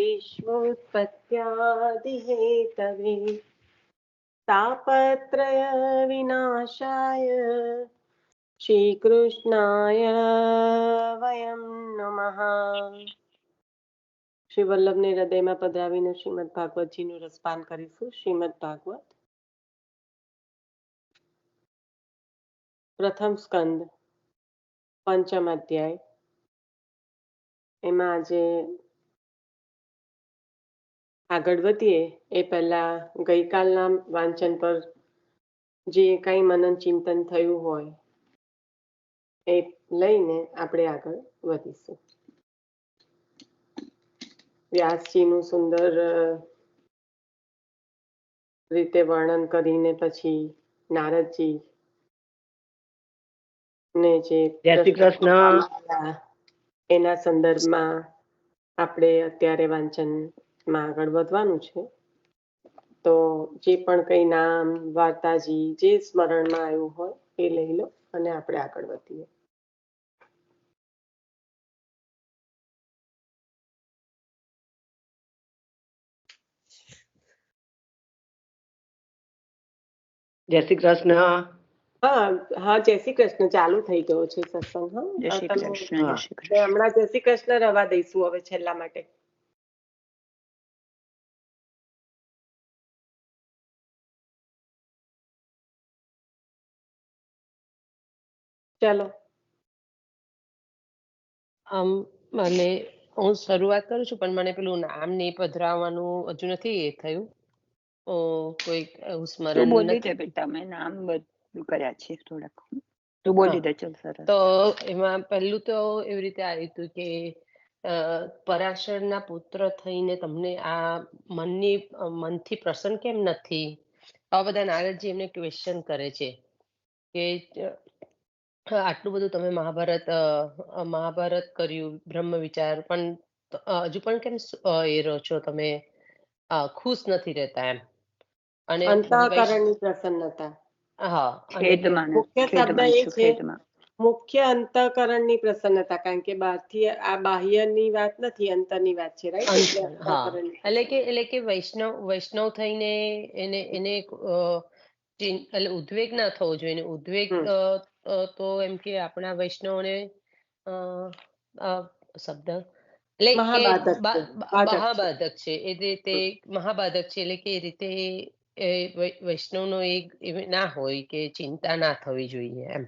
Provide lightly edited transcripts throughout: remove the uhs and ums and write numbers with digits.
विश्वोत्पत्त्यादिहेतवे तापत्रय विनाशाय श्रीकृष्णाय वयं नमः। શ્રી વલ્લભને હૃદયમાં પધરાવીને શ્રીમદ ભાગવતજીનું રસપાન કરીશું. શ્રીમદ ભાગવત પ્રથમ સ્કંદ પંચમ અધ્યાય. એમાં આજે આગળ વધીએ એ પહેલા ગઈકાલના વાંચન પર જે કંઈ મનન ચિંતન થયું હોય એ લઈને આપણે આગળ વધીશું. વ્યાસજીનું સુંદર રીતે વર્ણન કરીને પછી નારદજી ને જે એના સંદર્ભમાં આપણે અત્યારે વાંચનમાં આગળ વધવાનું છે. તો જે પણ કઈ નામ વાર્તાજી જે સ્મરણમાં આવ્યું હોય એ લઈ લો અને આપણે આગળ વધીએ. જય શ્રી કૃષ્ણ. હા, જય શ્રી કૃષ્ણ. ચાલુ થઈ ગયો છે સત્સંગ. હમણાં જય શ્રી કૃષ્ણ રવા દઈશું હવે છેલ્લા માટે. ચાલો. મને હું શરૂઆત કરું છું, પણ મને પેલું નામ ને પધરાવવાનું હજુ નથી એ થયું. કોઈ સ્મરણ બોલી દે બેટા, મેં નામ બધું કર્યા છે થોડાક. તું બોલી દે. ચલ સરસ. તો એમાં પહેલું તો એવી રીતે આવ્યું હતું કે પરાશરના પુત્ર થઈને તમને આ મનથી પ્રસન્ન કેમ નથી? આવા બધા નારદજી એમને ક્વેશ્ચન કરે છે કે આટલું બધું તમે મહાભારત કર્યું, બ્રહ્મ વિચાર, પણ હજુ પણ કેમ એ રહો છો તમે, ખુશ નથી રહેતા એમ. અને અંતઃકરણની પ્રસન્નતા. હા, મુખ્ય શબ્દ એ છે મુખ્ય અંતઃકરણની પ્રસન્નતા, કારણ કે બહારથી આ બાહ્યની વાત નથી, અંતરની વાત છે. એટલે કે વૈષ્ણવ થઈને એને ઉદ્વેગ ના થવો જોઈએ. ઉદ્વેગ તો એમ કે આપણા વૈષ્ણવને શબ્દ મહાબાધક છે. એ રીતે મહાબાધક છે, એટલે કે એ રીતે વૈષ્ણવનો ના હોય કે ચિંતા ના થવી જોઈએ એમ.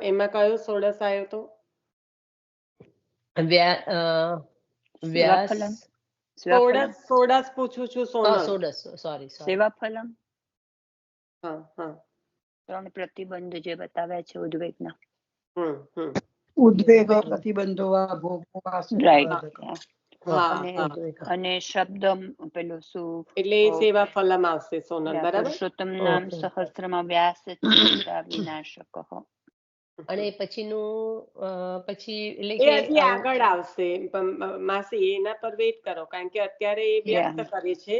એમાં કયો સોડસ આવ્યો તો? સોડસ પૂછું છું. સોડસ, સોરી. સેવાફલમ. ત્રણ પ્રતિબંધ જે બતાવ્યા છે ઉદ્વેગના. ઉદ્વેગ પ્રતિબંધો અને શબ્દ પેલું શું એટલે સેવાફલમ આવશે સોનલ. બરાબર. પુરુષોત્તમ નામ સહસ્ત્રમાં વ્યાસ વિનાશક. અને પછીનું હજી આગળ આવશે માસી, એના પર વેઇટ કરો, કારણ કે અત્યારે એ વ્યક્ત કરે છે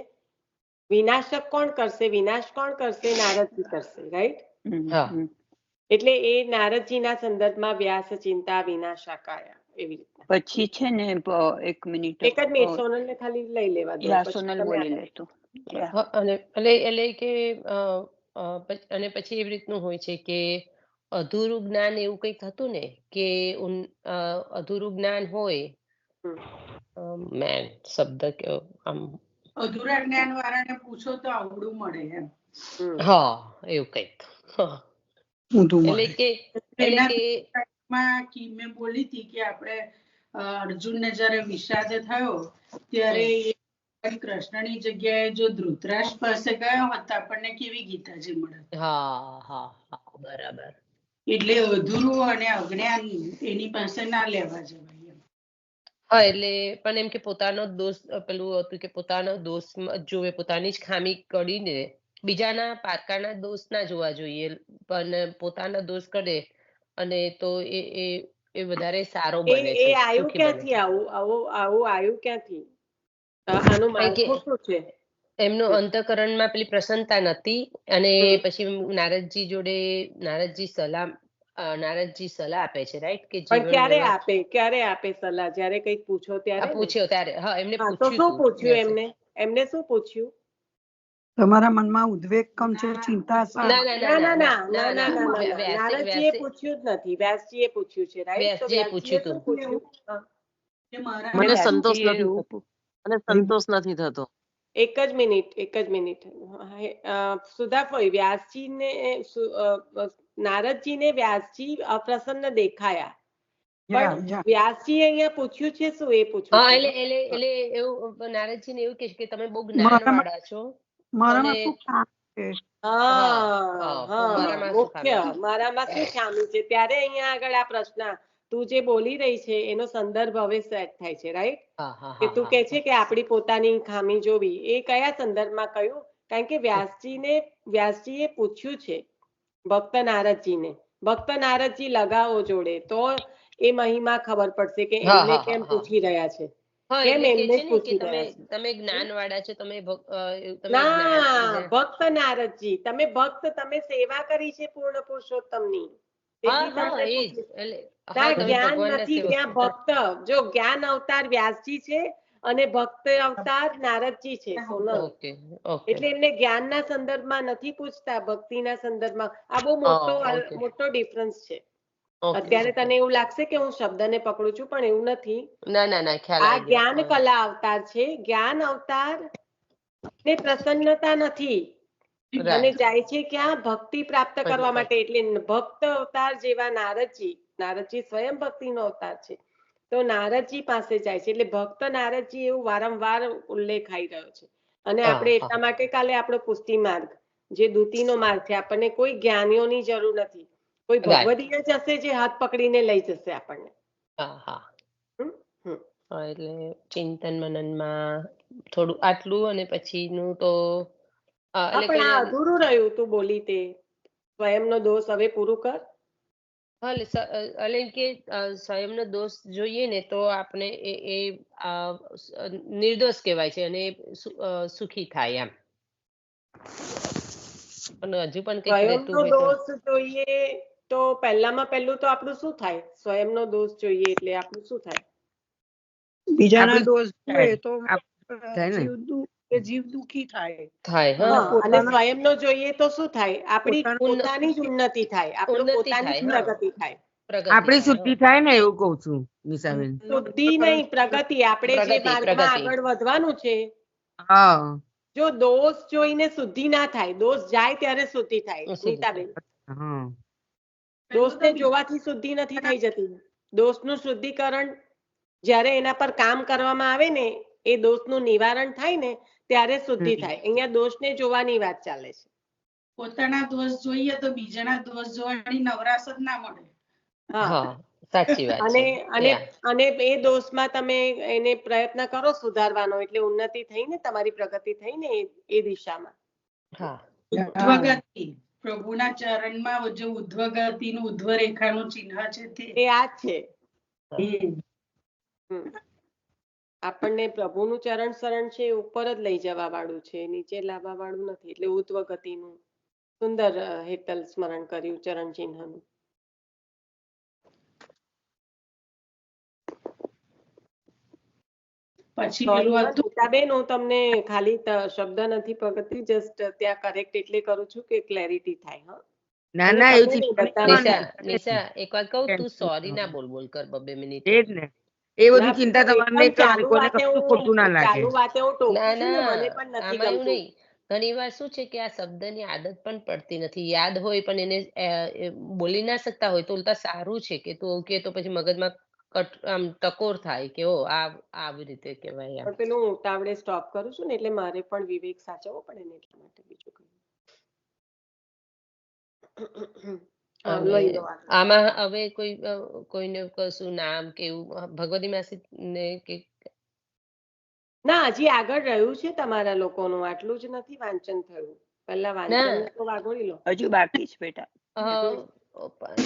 વિનાશક કોણ કરશે, વિનાશ કોણ કરશે? નારદજી કરશે, રાઈટ? એટલે એ નારદજીના સંદર્ભમાં વ્યાસ ચિંતા વિનાશકાયા એવી રીતે. પછી છે ને એક જ મિનિટ સોનલને ખાલી લઈ લેવા દો. સોનલ બોલી લેતું. એટલે કે અને પછી એવી રીતનું હોય છે કે અધૂરું જ્ઞાન એવું કંઈક હતું ને, કે અધૂરું જ્ઞાન હોય. મેન શબ્દ આમ અધૂરા જ્ઞાન વાળાને પૂછો તો આવડું મળે એમ. હા, એવું કંઈક. મેં બોલી હતી કે આપણે અર્જુનને જયારે વિષાદ થયો ત્યારે કૃષ્ણની જગ્યાએ જો ધૃતરાષ્ટ્ર પાસે ગયો હોત તો આપણને કેવી ગીતાજી મળે. બરાબર. એટલે અધૂરું અને અજ્ઞાન એની પાસે ના લેવા જવાય. હા, એટલે પણ એમ કે પોતાનો દોષ પેલું હતું કે પોતાનો દોષ જોવે, પોતાની જ ખામી કરીને બીજાના પારકાના દોષ ના જોવા જોઈએ, પણ પોતાના દોષ કરે અને તો એ વધારે સારો બને છે. એ આવ્યું ક્યાંથી? આવું આવ્યું ક્યાંથી? આનું માળખું શું છે? એમનું અંતઃકરણમાં પેલી પ્રસન્નતા નથી, અને પછી નારદજી જોડે નારદજી સલાહ નારદજી સલાહ આપે છે રાઈટ કે પણ ક્યારે આપે સલાહ? જ્યારે કંઈક પૂછો ત્યારે ને? પૂછ્યો ત્યારે. હા, એમને હા, તો શું પૂછ્યું એમને શું પૂછ્યું? તમારા મનમાં ઉદ્વેગ કેમ છે, ચિંતા શા? ના, નારદજીએ પૂછ્યું જ નથી, વ્યાસજીએ પૂછ્યું છે, રાઈટ? તો વ્યાસજીએ શું પૂછ્યું? મને સંતોષ નથી થતો. એક જ મિનિટ સુધાફોઈ, નારદજીને વ્યાસજી અપ્રસન્ન દેખાયા, પણ વ્યાસજી અહીંયા પૂછ્યું છે શું? એ પૂછ્યું. હા, એટલે એવું નારદજીને એવું કહે છે કે તમે બહુ જ્ઞાનવાળા છો. મારામાં શું કામ છે? મારામાં શું ખામી છે? ત્યારે અહીંયા આગળ આ પ્રશ્ન તું જે બોલી રહી છે એનો સંદર્ભ હવે સેટ થાય છે, રાઈટ? કે તું કે છે કે આપણી પોતાની ખામી જોવી, એ કયા સંદર્ભમાં કહ્યું? કારણ કે વ્યાસજીએ પૂછ્યું છે ભક્ત નારદજી લગાવો જોડે, તો એ મહિમા ખબર પડશે કે એમને કેમ પૂછી રહ્યા છે. તમે જ્ઞાનવાળા છો, ભક્ત નારદજી, તમે સેવા કરી છે પૂર્ણ પુરુષોત્તમની. જ્ઞાન નથી ત્યાં ભક્ત. જો જ્ઞાન અવતાર વ્યાસજી છે અને ભક્ત અવતાર નારદજી છે, સોનલ. એટલે એમને જ્ઞાનના સંદર્ભમાં નથી પૂછતા, ભક્તિના સંદર્ભમાં. આ બહુ મોટો ડિફરન્સ છે. અત્યારે તને એવું લાગશે કે હું શબ્દને પકડું છું, પણ એવું નથી. આ જ્ઞાન કલા અવતાર છે. જ્ઞાન અવતાર ને પ્રસન્નતા નથી, અને જાય છે ક્યાં? ભક્તિ પ્રાપ્ત કરવા માટે. એટલે ભક્ત અવતાર જેવા નારદજી સ્વયં ભક્તિનો અવતાર છે, તો નારદજી પાસે જાય છે. એટલે ભક્ત નારદજી એવું વારંવાર ઉલ્લેખ આવી રહ્યો છે. અને આપણે એટલા માટે કાલે આપણો પુષ્ટિ માર્ગ, જે દૂતીનો માર્ગ છે, આપણને કોઈ જ્ઞાનીઓની જરૂર નથી. કોઈ ભગવદીય જ હશે જે હાથ પકડીને લઈ જશે આપણને. એટલે ચિંતન મનનમાં થોડું આટલું, અને પછીનું તો પણ આ અધૂરું રહ્યું તું બોલી તે. સ્વયંનો દોષ હવે પૂરું કર. એટલે કે સ્વયંનો દોષ જોઈએ ને તો આપણે એ નિર્દોષ કહેવાય છે અને સુખી થાય એમ. અને હજુ પણ સ્વયંનો દોષ જોઈએ તો પહેલામાં પહેલું તો આપણું શું થાય? સ્વયંનો દોષ જોઈએ એટલે આપણું શું થાય? બીજાના દોષ જોઈએ તો જીવ દુખી થાય. અને સ્વયંનો જોઈએ તો શું થાય? આપણી પોતાની જ ઉન્નતિ થાય, આપણું પોતાની જ પ્રગતિ થાય, આપણી શુદ્ધિ થાય ને, એવું કઉ છું નિશાબેન. શુદ્ધિ નહીં, પ્રગતિ. આપણે જે માર્ગમાં આગળ વધવાનું છે, જો દોષ જોઈને શુદ્ધિ ના થાય, દોષ જાય ત્યારે શુદ્ધિ થાય. નીતાબેન, દોષને જોવાથી શુદ્ધિ નથી થઈ જતી. દોષનું શુદ્ધિકરણ જ્યારે એના પર કામ કરવામાં આવે ને, એ દોષનું નિવારણ થાય ને, ત્યારે શુદ્ધિ થાય. અહીંયા દોષને જોવાની વાત ચાલે છે. પોતાના દોષ જોઈએ તો બીજાના દોષ જોવાની નવરાશ જ ના મળે. સાચી વાત. અને એ દોષમાં તમે એને પ્રયત્ન કરો સુધારવાનો, એટલે ઉન્નતિ થઈ ને, તમારી પ્રગતિ થઈ ને એ દિશામાં. ઉધ્વગતિ, પ્રભુના ચરણમાં જે ઉધ્વગતિનું ઉધ્વ રેખાનું ચિહ્ન છે તે આ છે. આપણને પ્રભુનું ચરણ શરણ છે, ઉપર જ લઈ જવા વાળું છે, નીચે લાવવા વાળું નથી. એટલે ઉધ્વગતિનું સુંદર હેતલ સ્મરણ કર્યું ચરણ ચિહ્નનું. પછી બેન, હું તમને ખાલી શબ્દ નથી પકડતી, જસ્ટ ત્યાં કરેક્ટ એટલે કરું છું કે ક્લેરિટી થાય. નિશા, એક વાત કહું, તું સોરી ના બોલ કર 2 મિનિટ. એ જ ને, એ બધી ચિંતા તમારે નહીં કરવાની, કોઈને કશું ખોટું ના લાગે. આમાં એવું નહીં. ઘણી વાર શું છે કે આ શબ્દની આદત પણ પડતી નથી, યાદ હોય પણ એને બોલી ના શકતા હોય, તો ઉલટા સારું છે કે તું કે તો પછી મગજમાં આમ ટકોર થાય કે આવી રીતે કહેવાય. પેલું ઉતાવળે સ્ટોપ કરું છું ને, એટલે મારે પણ વિવેક સાચવવો પડે ને, એટલા માટે. બીજું આમાં હવે કોઈને કશું નામ કે એવું ભગવતી માસી ને કે ના, હજી આગળ રહ્યું છે તમારા લોકોનું, આટલું જ નથી વાંચન થયું. પહેલા વાંચન તો વાગોળી લો. હજુ બાકી છે બેટા.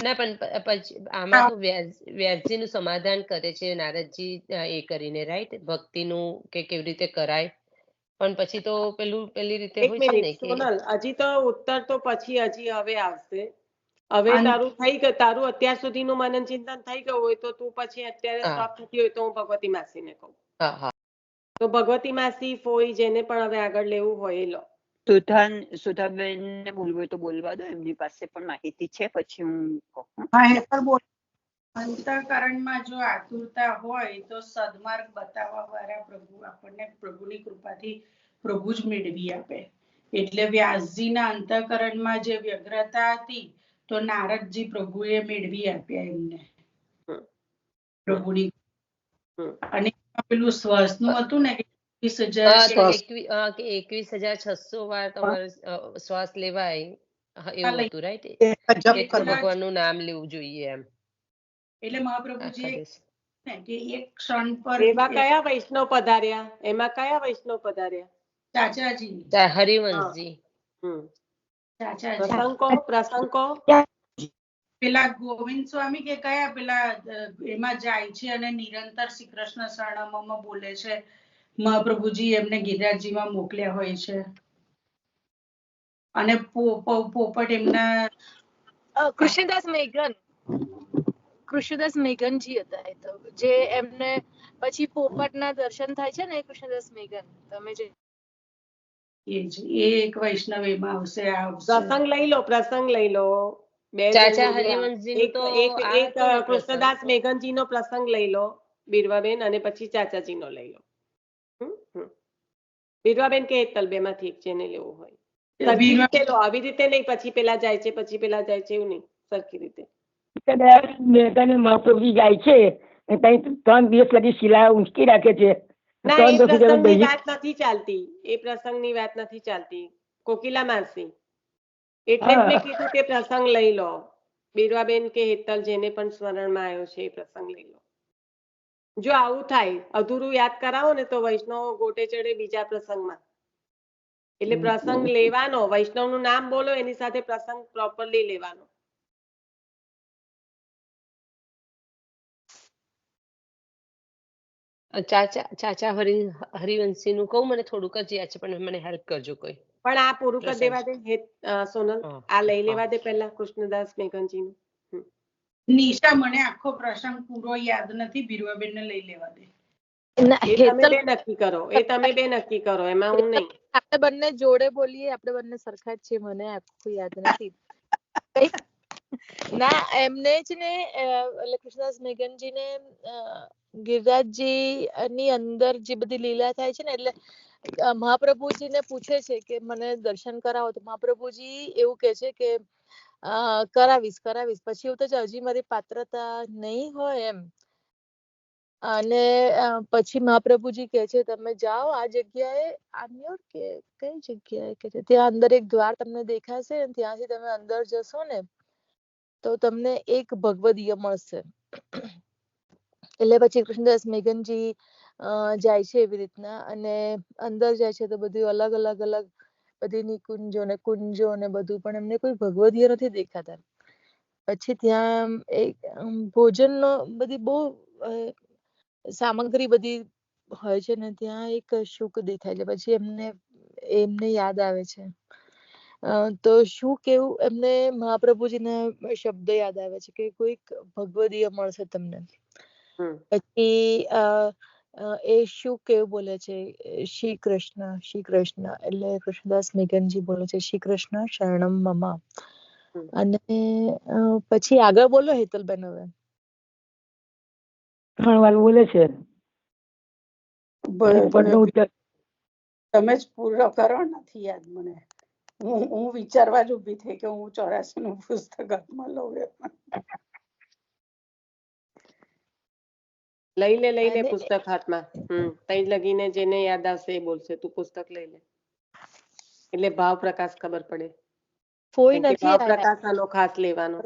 ના, પણ પછી આમાં તો વ્યાસજીનું સમાધાન કરે છે નારદજી એ કરીને, રાઈટ? ભક્તિનું કે કેવી રીતે કરાય, પણ પછી તો પેલી રીતે હોય છે ને કે સોનલ, હજી તો ઉત્તર તો પછી હજી હવે આવશે. હવે તારું થઈ ગયું, તારું અત્યાર સુધીનું મનન ચિંતન થઈ ગયું હોય તો તું પછી અત્યારે સ્ટોપ થતી હોય તો હું ભગવતી માસીને કહું. તો ભગવતી માસી ફોઈ જેને પણ હવે આગળ લેવું હોય એ લો. સુધાબેન ને બોલવું હોય તો બોલવા દો, એમની પાસે પણ માહિતી છે, પછી હું કહું. અંતઃકરણમાં જો આતુરતા હોય તો સદમાર્ગ બતાવવા વાળા પ્રભુ આપણને પ્રભુની કૃપાથી પ્રભુ જ મેળવી આપે. એટલે વ્યાસજીના અંતઃકરણમાં જે વ્યગ્રતા હતી તો નારદજી પ્રભુએ મેળવી આપ્યા એમને પ્રભુની. અને પેલું શ્વાસનું હતું ને 21,600 વાર તમારે શ્વાસ લેવાય એવું હતું, રાઈટ? ભગવાનનું નામ લેવું જોઈએ એમ. એટલે મહાપ્રભુજી કે એક ક્ષણ પર એમાં કયા વૈષ્ણવ પધાર્યા? એમાં કયા વૈષ્ણવ પધાર્યા? ચાચાજી, હરિવંશજી. પ્રસંગ કો પેલા ગોવિંદ સ્વામી કે કયા પેલા એમાં જાય છે અને નિરંતર શ્રી કૃષ્ણ શરણમમાં બોલે છે. મહાપ્રભુજી એમને ગિરિરાજજીમાં મોકલ્યા હોય છે અને પોપટ એમના કૃષ્ણદાસ મેઘનજી હતા એ તો, જે એમને પછી પોપટના દર્શન થાય છે ને, કૃષ્ણદાસ મેઘન. તમે જે એ એક વૈષ્ણવ એમાં આવશે. પ્રસંગ લઈ લો. ચાચા હરિવંશજી તો એક કૃષ્ણદાસ મેઘનજી નો પ્રસંગ લઈ લો બીરવાબેન, અને પછી ચાચાજી નો લઈ લો. બીરવાબેન કે હેતલ બે માંથી એક જેને લેવું હોય સરખી રીતે લો. આવી રીતે નહીં પછી પેલા જાય છે પછી પેલા જાય છે એવું નહીં, સરખી રીતે. મહાપ્રભુજી જાય છે 3 દિવસ લગી શિલા ઊંચકી રાખે છે. ના, એ પ્રસંગની વાત નથી ચાલતી, એ પ્રસંગની વાત નથી ચાલતી કોકિલા માસી. એટલે જ મેં કીધું કે પ્રસંગ લઈ લો. બીરવાબેન કે હેતલ જેને પણ સ્મરણમાં આવ્યો છે એ પ્રસંગ લઈ લો. જો આવું થાય અધૂરું યાદ કરાવો ને તો વૈષ્ણવ ગોટે ચડે બીજા પ્રસંગમાં. એટલે પ્રસંગ લેવાનો, વૈષ્ણવનું નામ બોલો એની સાથે પ્રસંગ પ્રોપરલી લેવાનો. ચાચા હરિવંશી નું કહું, મને થોડુંક જ યાદ છે પણ મને હેલ્પ કરજો કોઈ. પણ આ પૂરું કરી દેવા દે સોનલ, આ લઈ લેવા દે પેલા કૃષ્ણદાસ મેઘનજી નું. નિશા, મને આખો પ્રસંગ પૂરો યાદ નથી, બીરવાબેન ને લઈ લેવા દે. તમે બે નક્કી કરો, એમાં હું નહીં. આપણે બંને જોડે બોલીએ, આપણે બંને સરખા જ છે. મને આખું યાદ નથી. ના, એમને જ ને એટલે કૃષ્ણદાસ મેઘનજી ને ગિરિરાજજી ની અંદર જે બધી લીલા થાય છે ને, એટલે મહાપ્રભુજી ને પૂછે છે કે મને દર્શન કરાવો, તો મહાપ્રભુજી એવું કે છે કે કરાવીશ. પછી એવું તો હજી મારી પાત્રતા નહીં હોય એમ. અને પછી મહાપ્રભુજી કે છે તમે જાઓ આ જગ્યાએ, કે કઈ જગ્યાએ કે છે, ત્યાં અંદર એક દ્વાર તમને દેખાશે, ત્યાંથી તમે અંદર જશો ને તો તમને એક ભગવદીય મળશે. એટલે પછી કૃષ્ણદાસ મેઘનજી જાય છે એવી રીતના, અને અંદર જાય છે તો બધું અલગ બધી નિકુંજો ને કુંજો ને બધું, પણ એમને કોઈ ભગવદીય નથી દેખાતા. પછી ત્યાં એક ભોજન નો બધી બહુ સામગ્રી બધી હોય છે ને, ત્યાં એક શુક દેખાય છે. પછી એમને યાદ આવે છે તો શું કેવું, એમને મહાપ્રભુજીના શબ્દ યાદ આવે છે કે કોઈક ભગવદીય મળશે તમને. પછી એ શું કેવું બોલે છે, શ્રી કૃષ્ણ. એટલે કૃષ્ણદાસ મેઘનજી બોલે છે શ્રી કૃષ્ણ શરણમ મમ. અને પછી આગળ બોલો હેતલબેન. હવે 3 વાર બોલે છે. તમે જ પૂરો કરો, નથી યાદ મને. હું વિચારવા જ ઉભી થઈ કે હું 84 નું પુસ્તક હાથમાં લઉં. લઈ લે પુસ્તક હાથમાં. તઈ લગીને જેને યાદ આવશે એ બોલશે. તું પુસ્તક લઈ લે એટલે ભાવ પ્રકાશ ખબર પડે. ભાવ પ્રકાશ આનો ખાસ લેવાનો.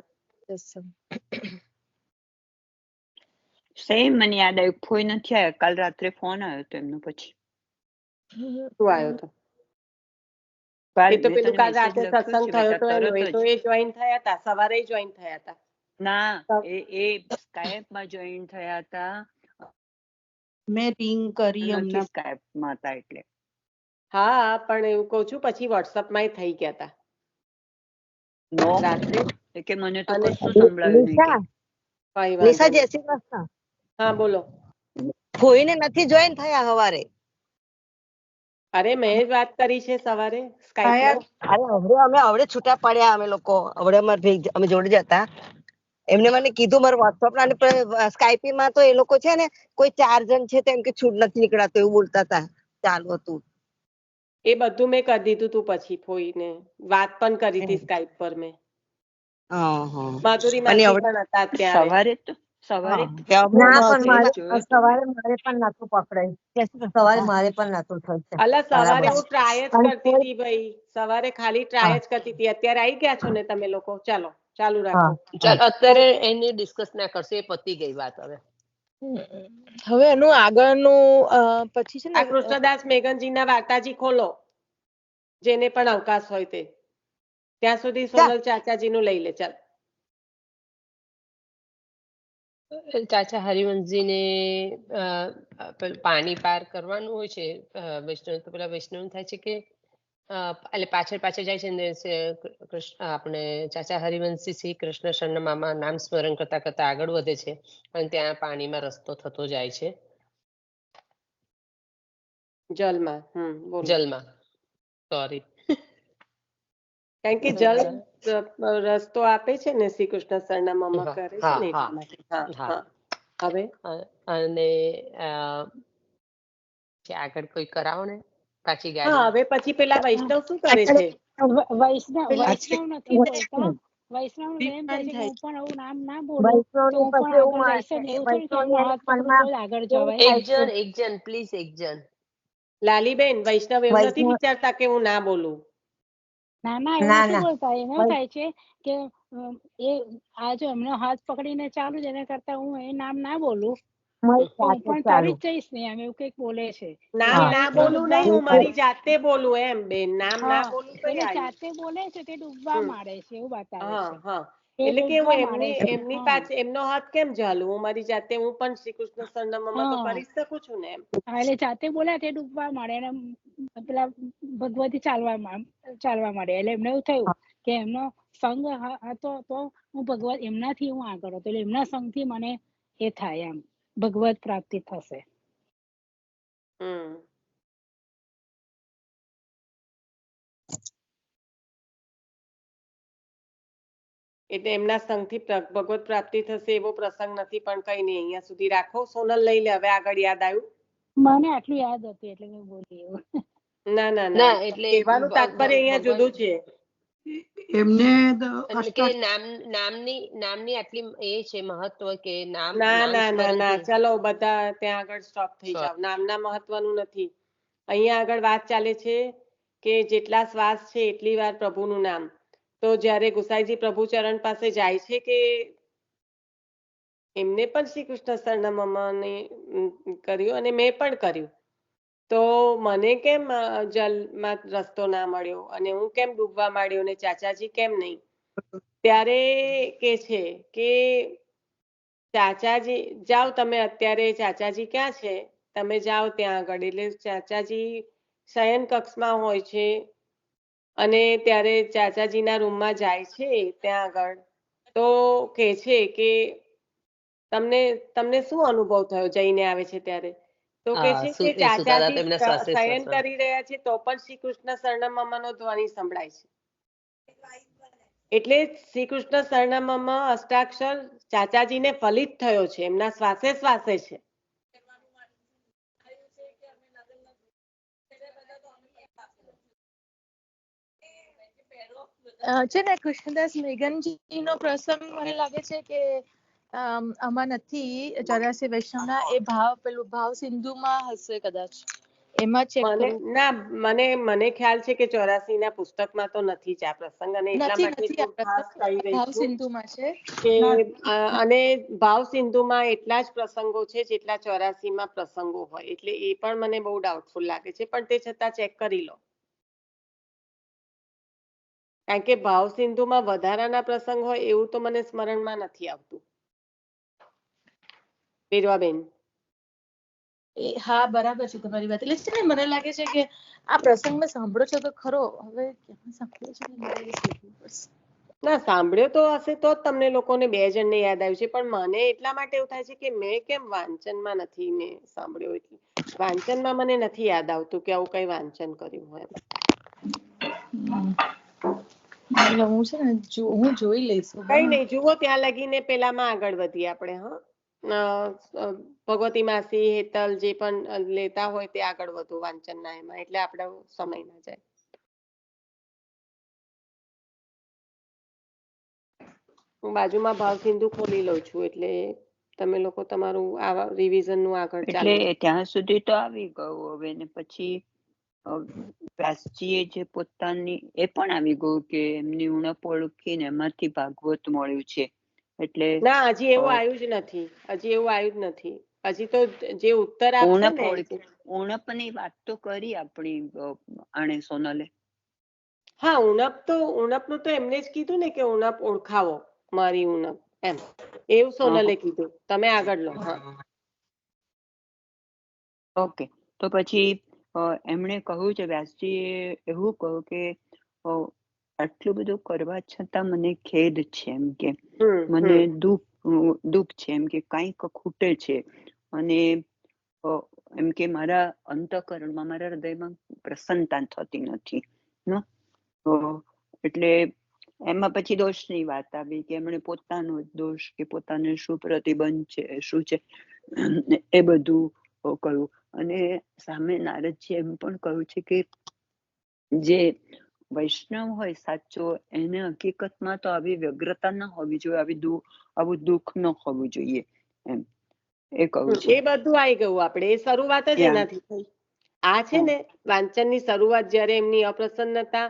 સેમ મને યાદ આવ્યું, કોઈ નથી આવ્યા. કાલ રાત્રે ફોન આવ્યો તો એમનો. પછી શું આવ્યો તો? એ તો પેલું કાલ રાતે સત્સંગ થયો તો એનો, એ તો એ જોઈન થયા હતા, સવારે જોઈન થયા હતા. ના, એ સ્કાયપમાં જોઈન થયા હતા. મેં રિંગ કરી એમના સ્કાયપમાં હતા એટલે. હા, પણ એવું કહું છું પછી વોટ્સઅપમાં થઈ ગયા હતા. નો રાત્રે કે મને તો અને કશું સંભળાયું નહીં કે કઈ નિશા વાંધો જય નહીં. શ્રી કૃષ્ણ. હા બોલો. કોઈને નથી જોઈન થયા હવારે. અરે મેં જ વાત કરી છે સવારે સ્કાઈપમાં. અરે હવે છૂટા પડ્યા અમે લોકો. હવે અમે જોડે જ હતા. એમને મને કીધું મારું વોટ્સઅપ અને સ્કાઈપી માં તો એ લોકો છે ને કોઈ 4 જણ છે તેમ કે છૂટ નથી નીકળાતો એવું બોલતા હતા. ચાલુ હતું એ બધું મેં કરી દીધું તું પછી ફોઈને વાત પણ કરી હતી સ્કાઈપ પર મેં. માધુરી અને માસી હવે પણ હતા અત્યારે. સવારે ના પણ સવારે મારે પણ નતું પકડાયું. સવારે મારે પણ નતું થયું. અલા સવારે હું ટ્રાય જ કરતી હતી ભાઈ. સવારે ખાલી ટ્રાય જ કરતી હતી. અત્યારે આવી ગયા છો ને તમે લોકો. ચાલો ચાલુ રાખો. ચાલ અત્યારે એની ડિસ્કસ ના કરશે. એ પતી ગઈ વાત હવે. હવે એનું આગળનું પછી છે ને આ કૃષ્ણદાસ મેઘનજીના વાર્તાજી ખોલો જેને પણ અવકાશ હોય તે. ત્યાં સુધી સોનલ ચાચાજીનું લઈ લે. ચાલ ચાચા હરિવંશજીને પાણી પાર કરવાનું હોય છે. વૈષ્ણવ તો પેલા વૈષ્ણવ થાય છે કે એટલે પાછળ જાય છે ને આપણે ચાચા હરિવંશજી શ્રી કૃષ્ણ શરણમાં નામ સ્મરણ કરતા કરતા આગળ વધે છે અને ત્યાં પાણીમાં રસ્તો થતો જાય છે. જલમાં. જલમાં સોરી. કારણ કે જલ રસ્તો આપે છે ને શ્રી કૃષ્ણ શરણામાં કરે છે ને એટલા માટે. હા હવે અને આગળ કોઈ કરાવો ને પાછી હા ગાડી. હવે પછી પેલા વૈષ્ણવ શું કરે છે? વૈષ્ણવ નથી બોલતો. વૈષ્ણવ એમ કહે છે કે હું પણ આવું નામ ના બોલું તો હું પણ આગળ જઈશ ને. એવું થોડી કે એમનો હાથ પકડું તો જ આગળ જવાય. એક જણ પ્લીઝ એક જણ. લાલીબેન વૈષ્ણવ એવું નથી વિચારતા કે હું ના બોલું. ના ના એવું નથી બોલતા. એમ થાય છે કે એ આ જો એમનો હાથ પકડીને ચાલુ જ એના કરતા હું એ નામ ના બોલું તો હું પણ તરી જ જઈશ ને. એમ એવું કઈક બોલે છે. નામ ના બોલું નહીં, હું મારી જાતે બોલું એમ બેન. નામ ના બોલું તો એટલે જાતે બોલે છે તે ડૂબવા માંડે છે એવું બતાવે છે. એટલે કે હું એમની પાસે એમનો હાથ કેમ ઝાલું? હું મારી જાતે હું પણ શ્રી કૃષ્ણ શરણામાં તો કરી શકું છું ને એમ. એટલે જાતે બોલ્યા તે ડૂબવા માંડે અને પેલા ભગવતી ચાલવા માંડે. એટલે એમને એવું થયું કે એમનો સંગ હતો તો હું ભગવત એમનાથી હું આગળ હતો. એટલે એમના સંગથી મને એ થાય એમ ભગવત પ્રાપ્તિ થશે. એટલે એમના સંગથી ભગવત પ્રાપ્તિ થશે એવો પ્રસંગ નથી, પણ કઈ નહીં, અહીંયા સુધી રાખો. સોનલ લઈ લે હવે. આગળ યાદ આવ્યું? મને આટલું યાદ હતું એટલે મેં બોલી એવું. ના ના ના, એટલે કહેવાનું તાત્પર્ય અહીંયા જુદું છે. એમને કે નામની આટલી એ છે મહત્વ કે નામ. ના ના ના ના, ચલો બધા ત્યાં આગળ સ્ટોપ થઈ જાવ. નામના મહત્વનું નથી. અહીંયા આગળ વાત ચાલે છે કે જેટલા શ્વાસ છે એટલી વાર પ્રભુનું નામ. તો જ્યારે ગુસાઈજી પ્રભુ ચરણ પાસે જાય છે કે એમને પણ શ્રી કૃષ્ણ શરણામાં કર્યું અને મેં પણ કર્યું, તો મને કેમ જલમાં રસ્તો ના મળ્યો અને હું કેમ ડૂબવા માંડ્યો ને ચાચાજી કેમ નહીં? ત્યારે કે છે કે ચાચાજી જાઓ તમે, અત્યારે ચાચાજી ક્યાં છે? તમે જાઓ ત્યાં આગળ. એટલે ચાચાજી શયન કક્ષમાં હોય છે અને ત્યારે ચાચાજીના રૂમમાં જાય છે ત્યાં આગળ. તો કે છે કે તમને શું અનુભવ થયો જઈને આવે છે ત્યારે? તો કે છે કે ચાચાજી શયન કરી રહ્યા છે તો પણ શ્રી કૃષ્ણ શરણામનો ધ્વનિ સંભળાય છે. એટલે શ્રી કૃષ્ણ શરણામમાં અષ્ટાક્ષર ચાચાજીને ફલિત થયો છે, એમના શ્વાસે શ્વાસે છે. છે ને કૃષ્ણદાસ મેઘનજી નો પ્રસંગ મને લાગે છે કે આમાં નથી. 84 વૈષ્ણવના એ ભાવ સિંધુમાં હશે કદાચ. એમાં ચેક કરું. ના, મને ખ્યાલ છે કે 84 ના પુસ્તકમાં તો નથી જ આ પ્રસંગ, અને એટલા માટે ખાસ કહી રહી ભાવ છું સિંધુમાં છે કે અને ભાવ સિંધુમાં એટલા જ પ્રસંગો છે જેટલા 84 માં પ્રસંગો હોય. એટલે એ પણ મને બહુ ડાઉટફુલ લાગે છે, પણ તે છતાં ચેક કરી લો. કારણ કે ભાવ સિંધુમાં વધારાના પ્રસંગ હોય એવું તો મને સ્મરણમાં નથી આવતું. પીરવાબેન. હા બરાબર છે તમારી વાત. એટલે છે ને મને લાગે છે કે આ પ્રસંગ મેં સાંભળ્યો છે તો ખરો. હવે સાંભળ્યો છે ના સાંભળ્યો તો હશે તો જ તમને લોકોને 2 જણને યાદ આવ્યું છે, પણ મને એટલા માટે એવું થાય છે કે મેં કેમ વાંચનમાં નથી મેં સાંભળ્યો, એટલે વાંચનમાં મને નથી યાદ આવતું કે આવું કઈ વાંચન કર્યું હોય. હું છે ને હું જોઈ લઈશ. કઈ નહીં, જુઓ ત્યાં લગીને પેલામાં આગળ વધીએ આપણે. ભગવતી માસી, હેતલ જે પણ લેતા હોય તે આગળ વધુ વાંચનના એમાં, એટલે આપણો સમય ના જાય. હું બાજુમાં ભાવ સિંધુ ખોલી લઉં છું, એટલે તમે લોકો તમારું આ રિવિઝન નું આગળ ચાલુ. એટલે ત્યાં સુધી તો આવી ગયું હવે, ને પછી વ્યાસજીએ જે પોતાની એ પણ આવી ગયું કે એમની ઉણપ ઓળખીને એમાંથી ભાગવત મળ્યું છે. એટલે ના, હજી એવું આવ્યું જ નથી, હજી એવું આવ્યું જ નથી. હજી તો જે ઉત્તર આપશે ને ઉણપની વાત તો કરી આપણી આણે સોનલે. હા, ઉણપનું તો એમને જ કીધું ને કે ઉણપ ઓળખાવો, મારી ઉણપ, એમ એવું સોનલે કીધું. તમે આગળ લો. ઓકે, તો પછી એમણે કહ્યું છે, વ્યાસજીએ એવું કહ્યું કે આટલું બધું કરવા છતાં મને ખેદ છે, એમ કે મને દુઃખ છે, એમ કે કંઈક ખૂટે છે, અને એમ કે મારા અંતઃકરણમાં, મારા હૃદયમાં પ્રસન્નતા થતી નથી. એટલે એમાં પછી દોષની વાત આવી કે એમણે પોતાનો દોષ કે પોતાને શું પ્રતિબંધ છે, શું છે એ બધું કહ્યું. અને સામે નારદજી એમ પણ કહ્યું છે કે જે વૈષ્ણવ હોય સાચો, એને હકીકતમાં તો આવી વ્યગ્રતા ન હોવી જોઈએ, આવું દુઃખ ન હોવું જોઈએ, એમ એ કહું છે. એ બધું આવી ગયું આપણે, એ શરૂઆત જ એનાથી થઈ. આ છે ને વાંચનની શરૂઆત, જ્યારે એમની અપ્રસન્નતા,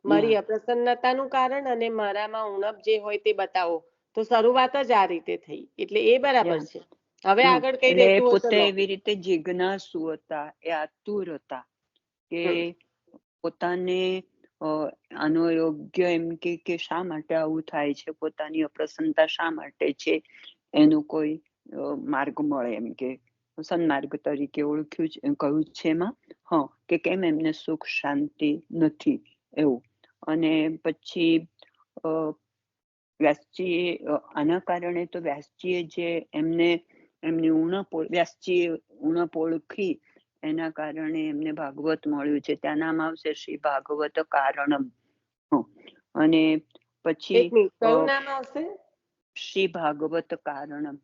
મારી અપ્રસન્નતાનું કારણ અને મારામાં ઉણપ જે હોય તે બતાવો, તો શરૂઆત જ આ રીતે થઈ, એટલે એ બરાબર છે. હવે આગળ કઈ રહેતું પોતે એવી રીતે જિજ્ઞાસુ હતા, એ આતુર હતા કે પોતાને આનો યોગ્ય એમ કે શા માટે આવું થાય છે, પોતાની અપ્રસન્નતા શા માટે છે, એનો કોઈ માર્ગ મળે, એમ કે સન્માર્ગ તરીકે ઓળખ્યું છે, કહ્યું છે એમાં. કે કેમ એમને સુખ શાંતિ નથી એવું. અને પછી વ્યાસજીએ આના કારણે તો વ્યાસજીએ જે એમની ઉણપ ઓળખી, એના કારણે એમને ભાગવત મળ્યું છે. ત્યાં નામ આવશે શ્રી ભાગવત કારણમ. અને પછી કયું નામ આવશે? શ્રી ભાગવત કારણમ,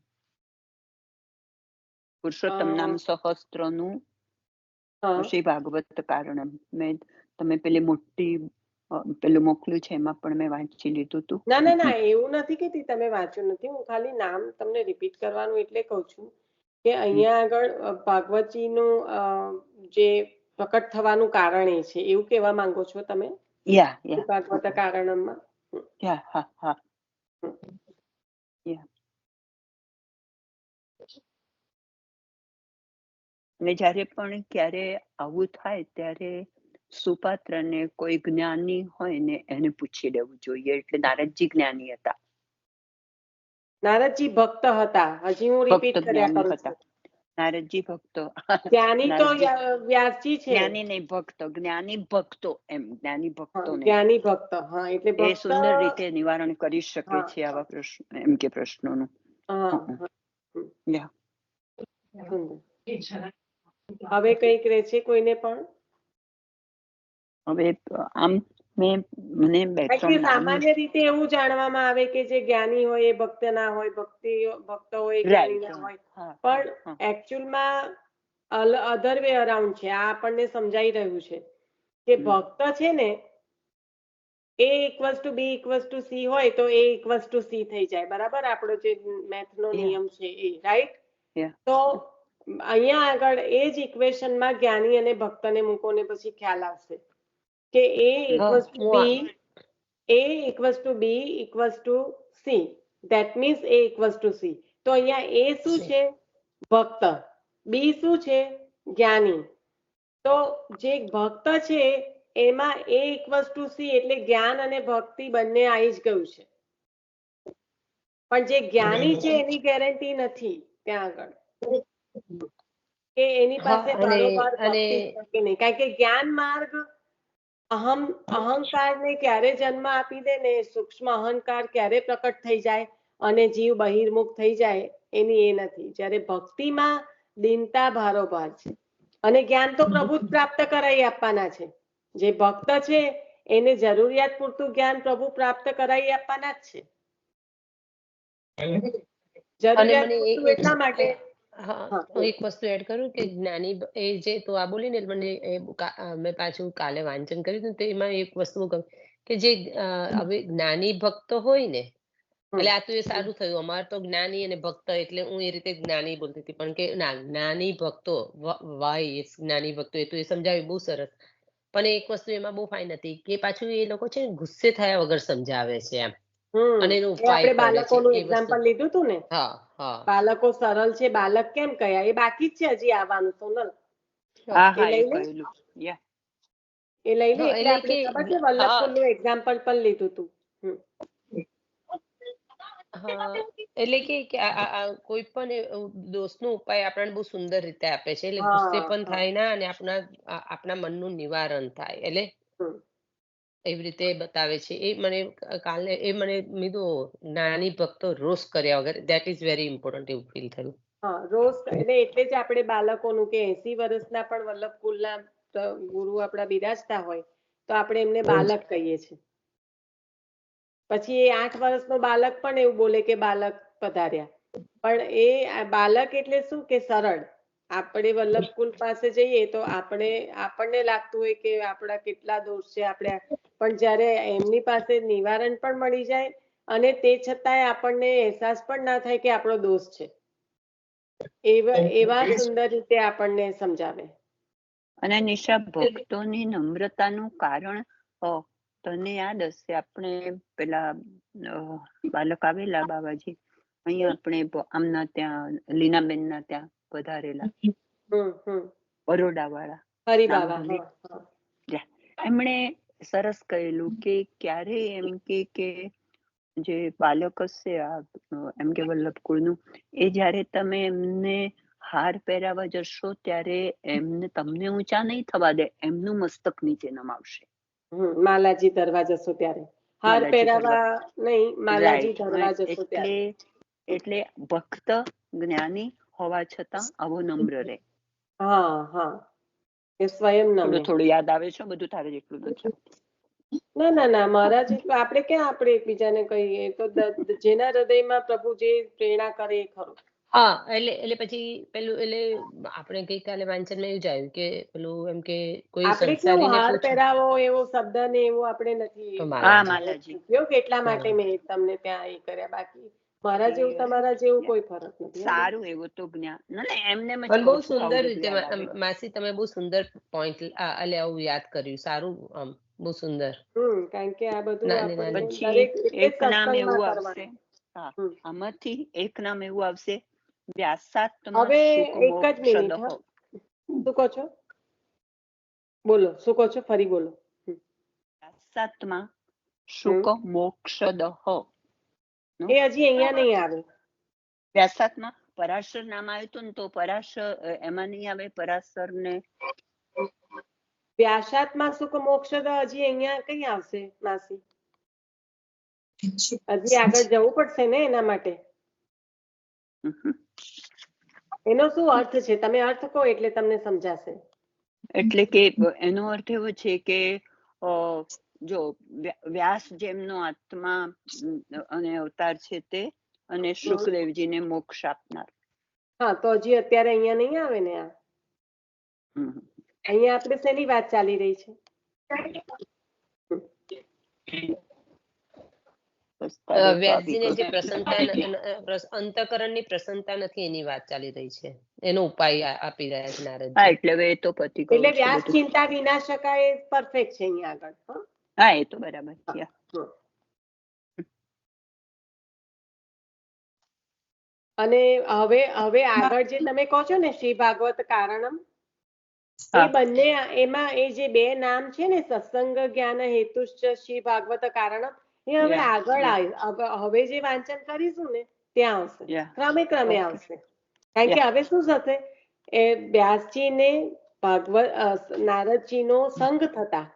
પુરુષોત્તમ નામ સહસ્ત્રનું શ્રી ભાગવત કારણમ. મેં તમે પેલી મોટી પેલું મોકલ્યું છે એમાં પણ મેં વાંચી લીધું હતું. ના, એવું નથી કેતી તમે વાંચ્યું નથી. હું ખાલી નામ તમને રિપીટ કરવાનું એટલે કઉ છું કે અહીંયા આગળ ભાગવતજીનું જે પ્રકટ થવાનું કારણ એ છે, એવું કહેવા માંગો છો તમે? ભાગવત કારણમાં અને જયારે પણ ક્યારે આવું થાય ત્યારે સુપાત્રને કોઈ જ્ઞાની હોય ને એને પૂછી લેવું જોઈએ. એટલે નારદજી જ્ઞાની હતા. નારદજી ભક્ત હતા. હજી હું રિપીટ કર્યા કરું છું. નારદજી ભક્તો, જ્ઞાની તો વ્યાસજી છે. જ્ઞાની નહીં, ભક્તો, જ્ઞાની ભક્તો, એમ જ્ઞાની ભક્તો, જ્ઞાની ભક્ત. હા, એટલે એ સુંદર રીતે નિવારણ કરી શકે છે આવા પ્રશ્નો, એમ કે પ્રશ્નોનું. હવે કઈક રહે છે કોઈને પણ? હવે આમ મને સામાન્ય રીતે એવું જાણવામાં આવે કે જે જ્ઞાની હોય એ ભક્ત ના હોય, ભક્ત હોય જ્ઞાની ના હોય, પણ એકચ્યુઅલમાં અધર વે અરાઉન્ડ છે. આ આપણને સમજાઈ રહ્યું છે કે ભક્ત છે ને A = B = C હોય તો A = C થઈ જાય, બરાબર? આપણો જે મેથ નો નિયમ છે એ, રાઈટ? તો અહીંયા આગળ એ જ ઇક્વેશનમાં જ્ઞાની અને ભક્તને મૂકો ને પછી ખ્યાલ આવશે કે A = B = C. That means A = C. તો અહીંયા A શું છે? ભક્ત. B શું છે? જ્ઞાની. તો જે ભક્ત છે એમાં A = C, એટલે જ્ઞાન અને ભક્તિ બંને આવી જ ગયું છે. પણ જે જ્ઞાની છે એની ગેરંટી નથી ત્યાં આગળ કે એની પાસે બરોબર ભક્તિ છે કે નહીં, કારણ કે જ્ઞાન માર્ગ અહંકારને ક્યારે જન્મ આપી દે ને, સૂક્ષ્મ અહંકાર ક્યારે પ્રકટ થઈ જાય અને જીવ બહિર્મુખ થઈ જાય એની એ નથી. જ્યારે ભક્તિમાં દીનતા ભારોભાર છે અને જ્ઞાન તો પ્રભુ જ પ્રાપ્ત કરાવી આપવાના છે. જે ભક્ત છે એને જરૂરિયાત પૂરતું જ્ઞાન પ્રભુ પ્રાપ્ત કરાવી આપવાના જ છે. જરૂરિયાત પૂરતું એટલા માટે. હું એક વસ્તુ એડ કરું કે જ્ઞાની એ જે તો આ બોલી ને મને મેં પાછું કાલે વાંચન કર્યું હતું તો એમાં એક વસ્તુ કહું કે જે હવે જ્ઞાની ભક્તો હોય ને, એટલે આ તો એ સારું થયું, અમારે તો જ્ઞાની અને ભક્ત એટલે હું એ રીતે જ્ઞાની બોલતી હતી, પણ કે ના, જ્ઞાની ભક્તો વાય જ્ઞાની ભક્તો એ તો એ સમજાવ્યું બહુ સરસ. પણ એક વસ્તુ એમાં બહુ ફાઇન હતી કે પાછું એ લોકો છે ગુસ્સે થયા વગર સમજાવે છે એમ, અને એનો ઉપાય આપણે બાળકોનું એક્ઝામ્પલ લીધું હતું ને. બાળકો સરળ છે, બાળક કેમ કયા એ બાકી જ છે હજી આવવાનું. સોનલ એ લઈ લે એટલે આપણે ખબર છે વલ્લભપુરનું એક્ઝામ્પલ પણ લીધું હતું. એટલે કે કોઈ પણ દોષનો ઉપાય આપણને બહુ સુંદર રીતે આપે છે, એટલે ગુસ્સે પણ થાય ના અને આપણા મનનું નિવારણ થાય, એટલે એવી રીતે બતાવે છે. એ મને કાલે એ મને કીધું જ્ઞાની ભક્તો રોષ કર્યા વગર, ધેટ ઇઝ વેરી ઇમ્પોર્ટન્ટ એવું ફીલ થયું. રોષ એટલે જ આપણે બાળકોનું કે 80 વર્ષના પણ વલ્લભકુલના ગુરુ આપણા બિરાજતા હોય તો આપણે એમને બાલક કહીએ છીએ. પછી એ 8 વર્ષનો બાલક પણ એવું બોલે કે બાલક પધાર્યા, પણ એ બાલક એટલે શું કે સરળ. આપણે વલ્લભકુલ પાસે જઈએ તો આપણને લાગતું હોય કે આપણા કેટલા દોષ છે આપણે, પણ જ્યારે એમની પાસે નિવારણ પણ મળી જાય અને તે છતાંય આપણને અહેસાસ પણ ના થાય કે આપણો દોષ છે, એવા સુંદર રીતે આપણને સમજાવે. અને નિશા, ભક્તોની નમ્રતાનું કારણ તને યાદ હશે, આપણે પેલા બાલક આવેલા બાબાજી અહીંયા આપણે આમના ત્યાં લીનાબેન ના ત્યાં પધારેલા બરોડા વાળા, એમણે સરસ કહેલું કે ક્યારે એમ કે જે બાલક હશે એમ કે વલ્લભકુળનું, એ જયારે તમે એમને હાર પહેરાવા જશો ત્યારે તમને ઊંચા નહીં થવા દે, એમનું મસ્તક નીચે નમાવશે. માલાજી ધરવા જશો ત્યારે હાર પહેરાવા નહીં, માલાજી ધરવા જશો ત્યારે. એટલે ભક્ત જ્ઞાની હોવા છતાં આવો નમ્ર રહે. એ સ્વયં થોડું યાદ આવે છે બધું, તારે જેટલું નથી. ના મહારાજ આપણે ક્યાં આપણે એકબીજાને કહીએ, તો જેના હૃદયમાં પ્રભુ જે પ્રેરણા કરે એ ખરું. એટલે પછી પેલું એટલે આપણે ગઈકાલે વાંચનમાં એવું જ આવ્યું કે પેલું એમ કે કોઈ આપણે કેવું હાર પહેરાવો એવો શબ્દ ને એવું આપણે નથી એટલા માટે મેં તમને ત્યાં એ કર્યા, બાકી મારા જેવું તમારા જેવું કોઈ ફરક નથી. સારું એવું તો જ્ઞાન એમને બહુ સુંદર રીતે માસી તમે બહુ સુંદર પોઈન્ટ આવું યાદ કર્યું, સારું, બહુ સુંદર. કારણ કે આ બધું પછી એક નામ એવું આવશે, આમાંથી એક નામ એવું આવશે, વ્યાસાત્મા. હવે એક જ મિનિટ, શું કહો છો? બોલો, શું કહો છો? ફરી બોલો. વ્યાસાત્મા સુખ મોક્ષદ. એ હજી અહીંયા નહીં આવે. વ્યાસાત્મા પરાશર નામ આવ્યું હતું ને, તો પરાશર એમાં નહીં આવે. પરાશર ને વ્યાસાત્મા સુખ મોક્ષદ હજી અહીંયા કઈ આવશે માસી? હજી આગળ જવું પડશે ને એના માટે. એનો શું અર્થ છે? તમે અર્થ કહો એટલે તમને સમજાશે. એટલે કે એનો અર્થ એવો છે કે જો વ્યાસ જેમનો આત્મા અને અવતાર છે તે, અને શુકદેવજીને મોક્ષ આપનાર. તો હજી અત્યારે અહીંયા નહીં આવે ને. આ અહીંયા આપણે શેની વાત ચાલી રહી છે? વ્યાસજીને જે અંતઃકરણની પ્રસન્નતા નથી એની વાત ચાલી રહી છે, એનો ઉપાય આપી રહ્યા છે નારદ. એટલે એ તો પતિ એટલે વ્યાસ ચિંતા વિનાશકા એ પરફેક્ટ છે અહીંયા આગળ. હા, એ તો બરાબર છે. અને હવે આગળ જે તમે કહો છો ને શ્રી ભાગવત કારણમ, એ બંને એમાં એ જે બે નામ છે ને, સત્સંગ જ્ઞાન હેતુશ્ચ શ્રી ભાગવત કારણમ, એ હવે આગળ હવે જે વાંચન કરીશું ને ત્યાં આવશે, ક્રમે આવશે. કારણ કે હવે શું થશે, એ વ્યાસજીને નારદજીનો સંગ થતા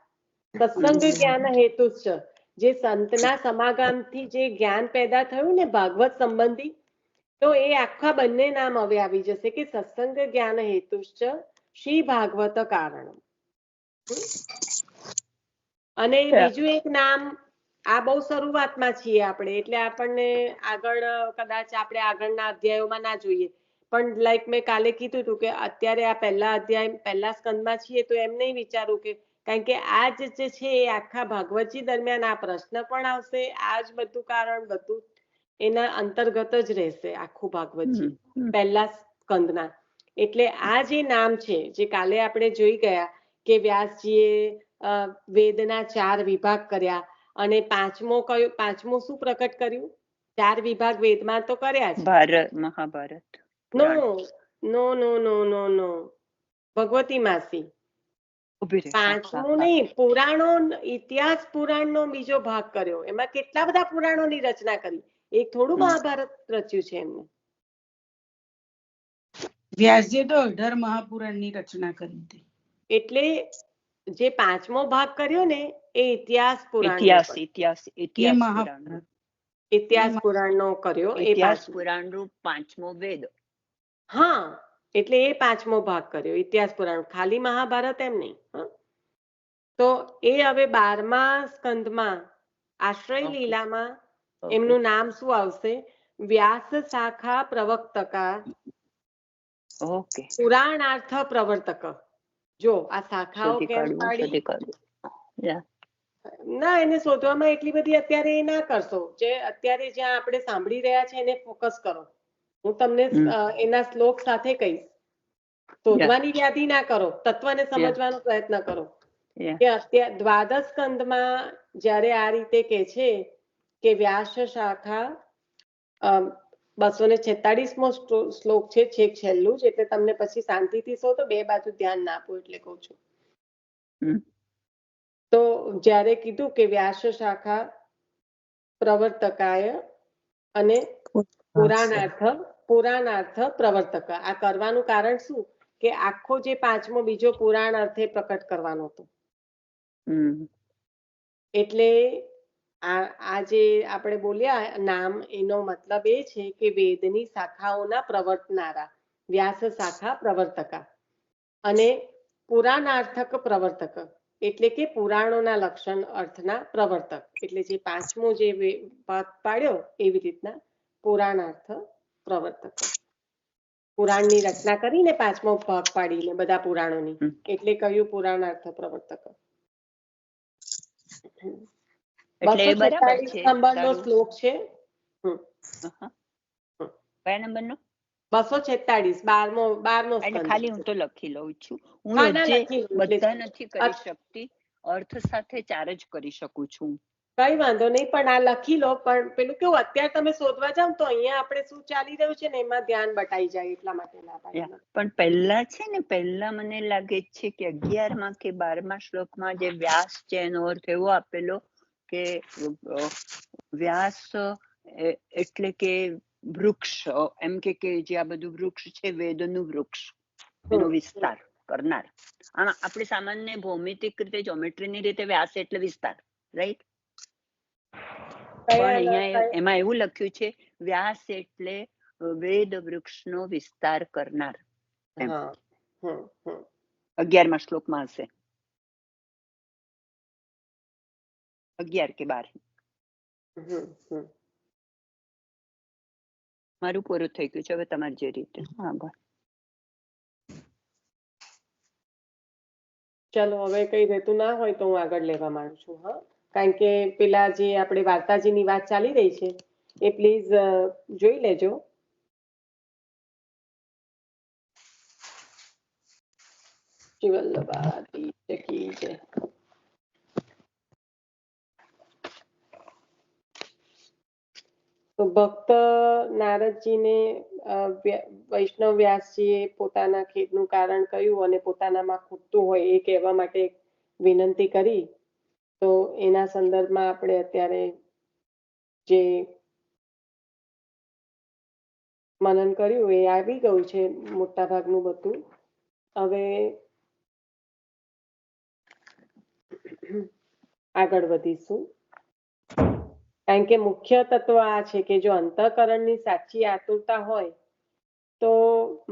સત્સંગ જ્ઞાન હેતુશ્ચ, જે સંતના સમાગમથી જે જ્ઞાન પેદા થયું ને ભાગવત સંબંધી, તો એ આખા બંને નામ હવે આવી જશે કે સત્સંગ જ્ઞાન હેતુશ્ચ શ્રી ભાગવત કારણ. અને બીજું એક નામ, આ બહુ શરૂઆતમાં છીએ આપણે, એટલે આપણને આગળ કદાચ આપણે આગળના અધ્યાયોમાં ના જોઈએ, પણ લાઈક મેં કાલે કીધું હતું કે અત્યારે આ પહેલા અધ્યાય પહેલા સ્કંદમાં છીએ તો એમ નહીં વિચારું કે, કારણ કે આ જે છે એ આખા ભાગવતજી દરમિયાન આ પ્રશ્ન પણ આવશે, આ જ બધું કારણ બધું એના અંતર્ગત જ રહેશે આખું ભાગવતજી પહેલા સ્કંદના. એટલે આ જે નામ છે જે કાલે આપણે જોઈ ગયા કે વ્યાસજીએ વેદના 4 વિભાગ કર્યા અને પાંચમો શું પ્રકટ કર્યું? 4 વિભાગ વેદમાં તો કર્યા જ. ભારત મહાભારત. નો નો નો નો નો નો ભગવતી માસી, પાંચમું નહીં, પુરાણો, ઇતિહાસ પુરાણનો બીજો ભાગ કર્યો. એમાં કેટલા બધા પુરાણોની રચના કરી, એક થોડું મહાભારત રચ્યું છે એમને. વ્યાસજીએ તો 18 મહાપુરાણની રચના કરી હતી. એટલે જે પાંચમો ભાગ કર્યો ને એ ઇતિહાસ પુરાણ, ઇતિહાસ પુરાણનો કર્યો. ઇતિહાસ પુરાણ રૂપ પાંચમો વેદ. હા, એટલે એ પાંચમો ભાગ કર્યો ઇતિહાસ પુરાણ, ખાલી મહાભારત એમ નહીં. તો એ હવે 12મા સ્કંદમાં આશ્રય લીલામાં એમનું નામ શું આવશે? વ્યાસ શાખા પ્રવક્તકા પુરાણાર્થ પ્રવર્તક. જો આ શાખાઓ કેમ પાડી ના, એને શોધવામાં એટલી બધી અત્યારે એ ના કરશો. જે અત્યારે જ્યાં આપણે સાંભળી રહ્યા છે એને ફોકસ કરો. હું તમને એના શ્લોક સાથે કહીશ. શોધવાની યાદી ના કરો, તત્વને સમજવાનો પ્રયત્ન કરો. કે અત્યારે દ્વાદશ સ્કંદમાં જયારે આ રીતે કે છે કે વ્યાસ શાખા 246મો શ્લોક છે, છેક છેલ્લું જ, એટલે તમને પછી શાંતિથી શોધો, બે બાજુ ધ્યાન ના આપો એટલે કઉ છું. તો જયારે કીધું કે વ્યાસ શાખા પ્રવર્તકાય અને પુરાણાર્થ પ્રવર્તક, આ કરવાનું કારણ શું કે આખો જે પાંચમો બીજો પુરાણ અર્થે પ્રકટ કરવાનો હતો. એટલે આ જે આપણે બોલ્યા નામ, એનો મતલબ એ છે કે વેદની શાખાઓના પ્રવર્તનારા, વ્યાસ શાખા પ્રવર્તકા, અને પુરાણાર્થક પ્રવર્તક એટલે કે પુરાણોના લક્ષણ અર્થના પ્રવર્તક. એટલે જે પાંચમો જે ભાગ પાડ્યો એવી રીતના પુરાણાર્થ પ્રવર્તક, પુરાણની રચના કરીને પાંચમો ભાગ પાડીને બધા પુરાણોની, એટલે કયું પુરાણાર્થ પ્રવર્તક. 246 નંબરનો શ્લોક છે. કયા નંબરનો? 246, 12મો. ખાલી હું તો લખી લઉં છું. હું બધા નથી કરી શકતી, અર્થ સાથે 4 જ કરી શકું છું. કઈ વાંધો નહીં, પણ આ લખી લો. પણ પેલું કેવું, અત્યારે તમે શોધવા જાવ તો અહીંયા આપણે શું ચાલી રહ્યું છે ને એમાં ધ્યાન બટાઈ જાય, એટલા માટે ના પાડે. પણ પહેલા છે ને, પહેલા મને લાગે છે કે 11મા કે 12મા શ્લોકમાં જે વ્યાસ છે એનો અર્થ એવો આપેલો કે વ્યાસ એટલે કે વૃક્ષ, એમ કે જે આ બધું વૃક્ષ છે વેદનું વૃક્ષ, એનો વિસ્તાર કરનાર. આમ આપણે સામાન્ય ભૌમિતિક રીતે, જ્યોમેટ્રીની રીતે વ્યાસ એટલે વિસ્તાર, રાઈટ? પણ અહીંયા એમાં એવું લખ્યું છે વ્યાસ એટલે વેદ વૃક્ષનો વિસ્તાર કરનાર. 11મા શ્લોકમાં હશે, 11 કે 12. મારું પૂરું થઈ ગયું છે, હવે તમારી જે રીતે. ચલો, હવે કઈ રહેતું ના હોય તો હું આગળ લેવા માંગુ છું. હા, કારણ કે પેલા જે આપણે વાર્તાજીની વાત ચાલી રહી છે એ પ્લીઝ જોઈ લેજો. તો ભક્ત નારદજીને વૈષ્ણવ વ્યાસજીએ પોતાના ખેદનું કારણ કહ્યું અને પોતાનામાં ખૂટતું હોય એ કહેવા માટે વિનંતી કરી. તો એના સંદર્ભમાં આપણે અત્યારે જે મનન કર્યું એ આવી ગયું છે મોટા ભાગનું બધું. હવે આગળ વધીશું. કારણ કે મુખ્ય તત્વ આ છે કે જો અંતઃકરણની સાચી આતુરતા હોય તો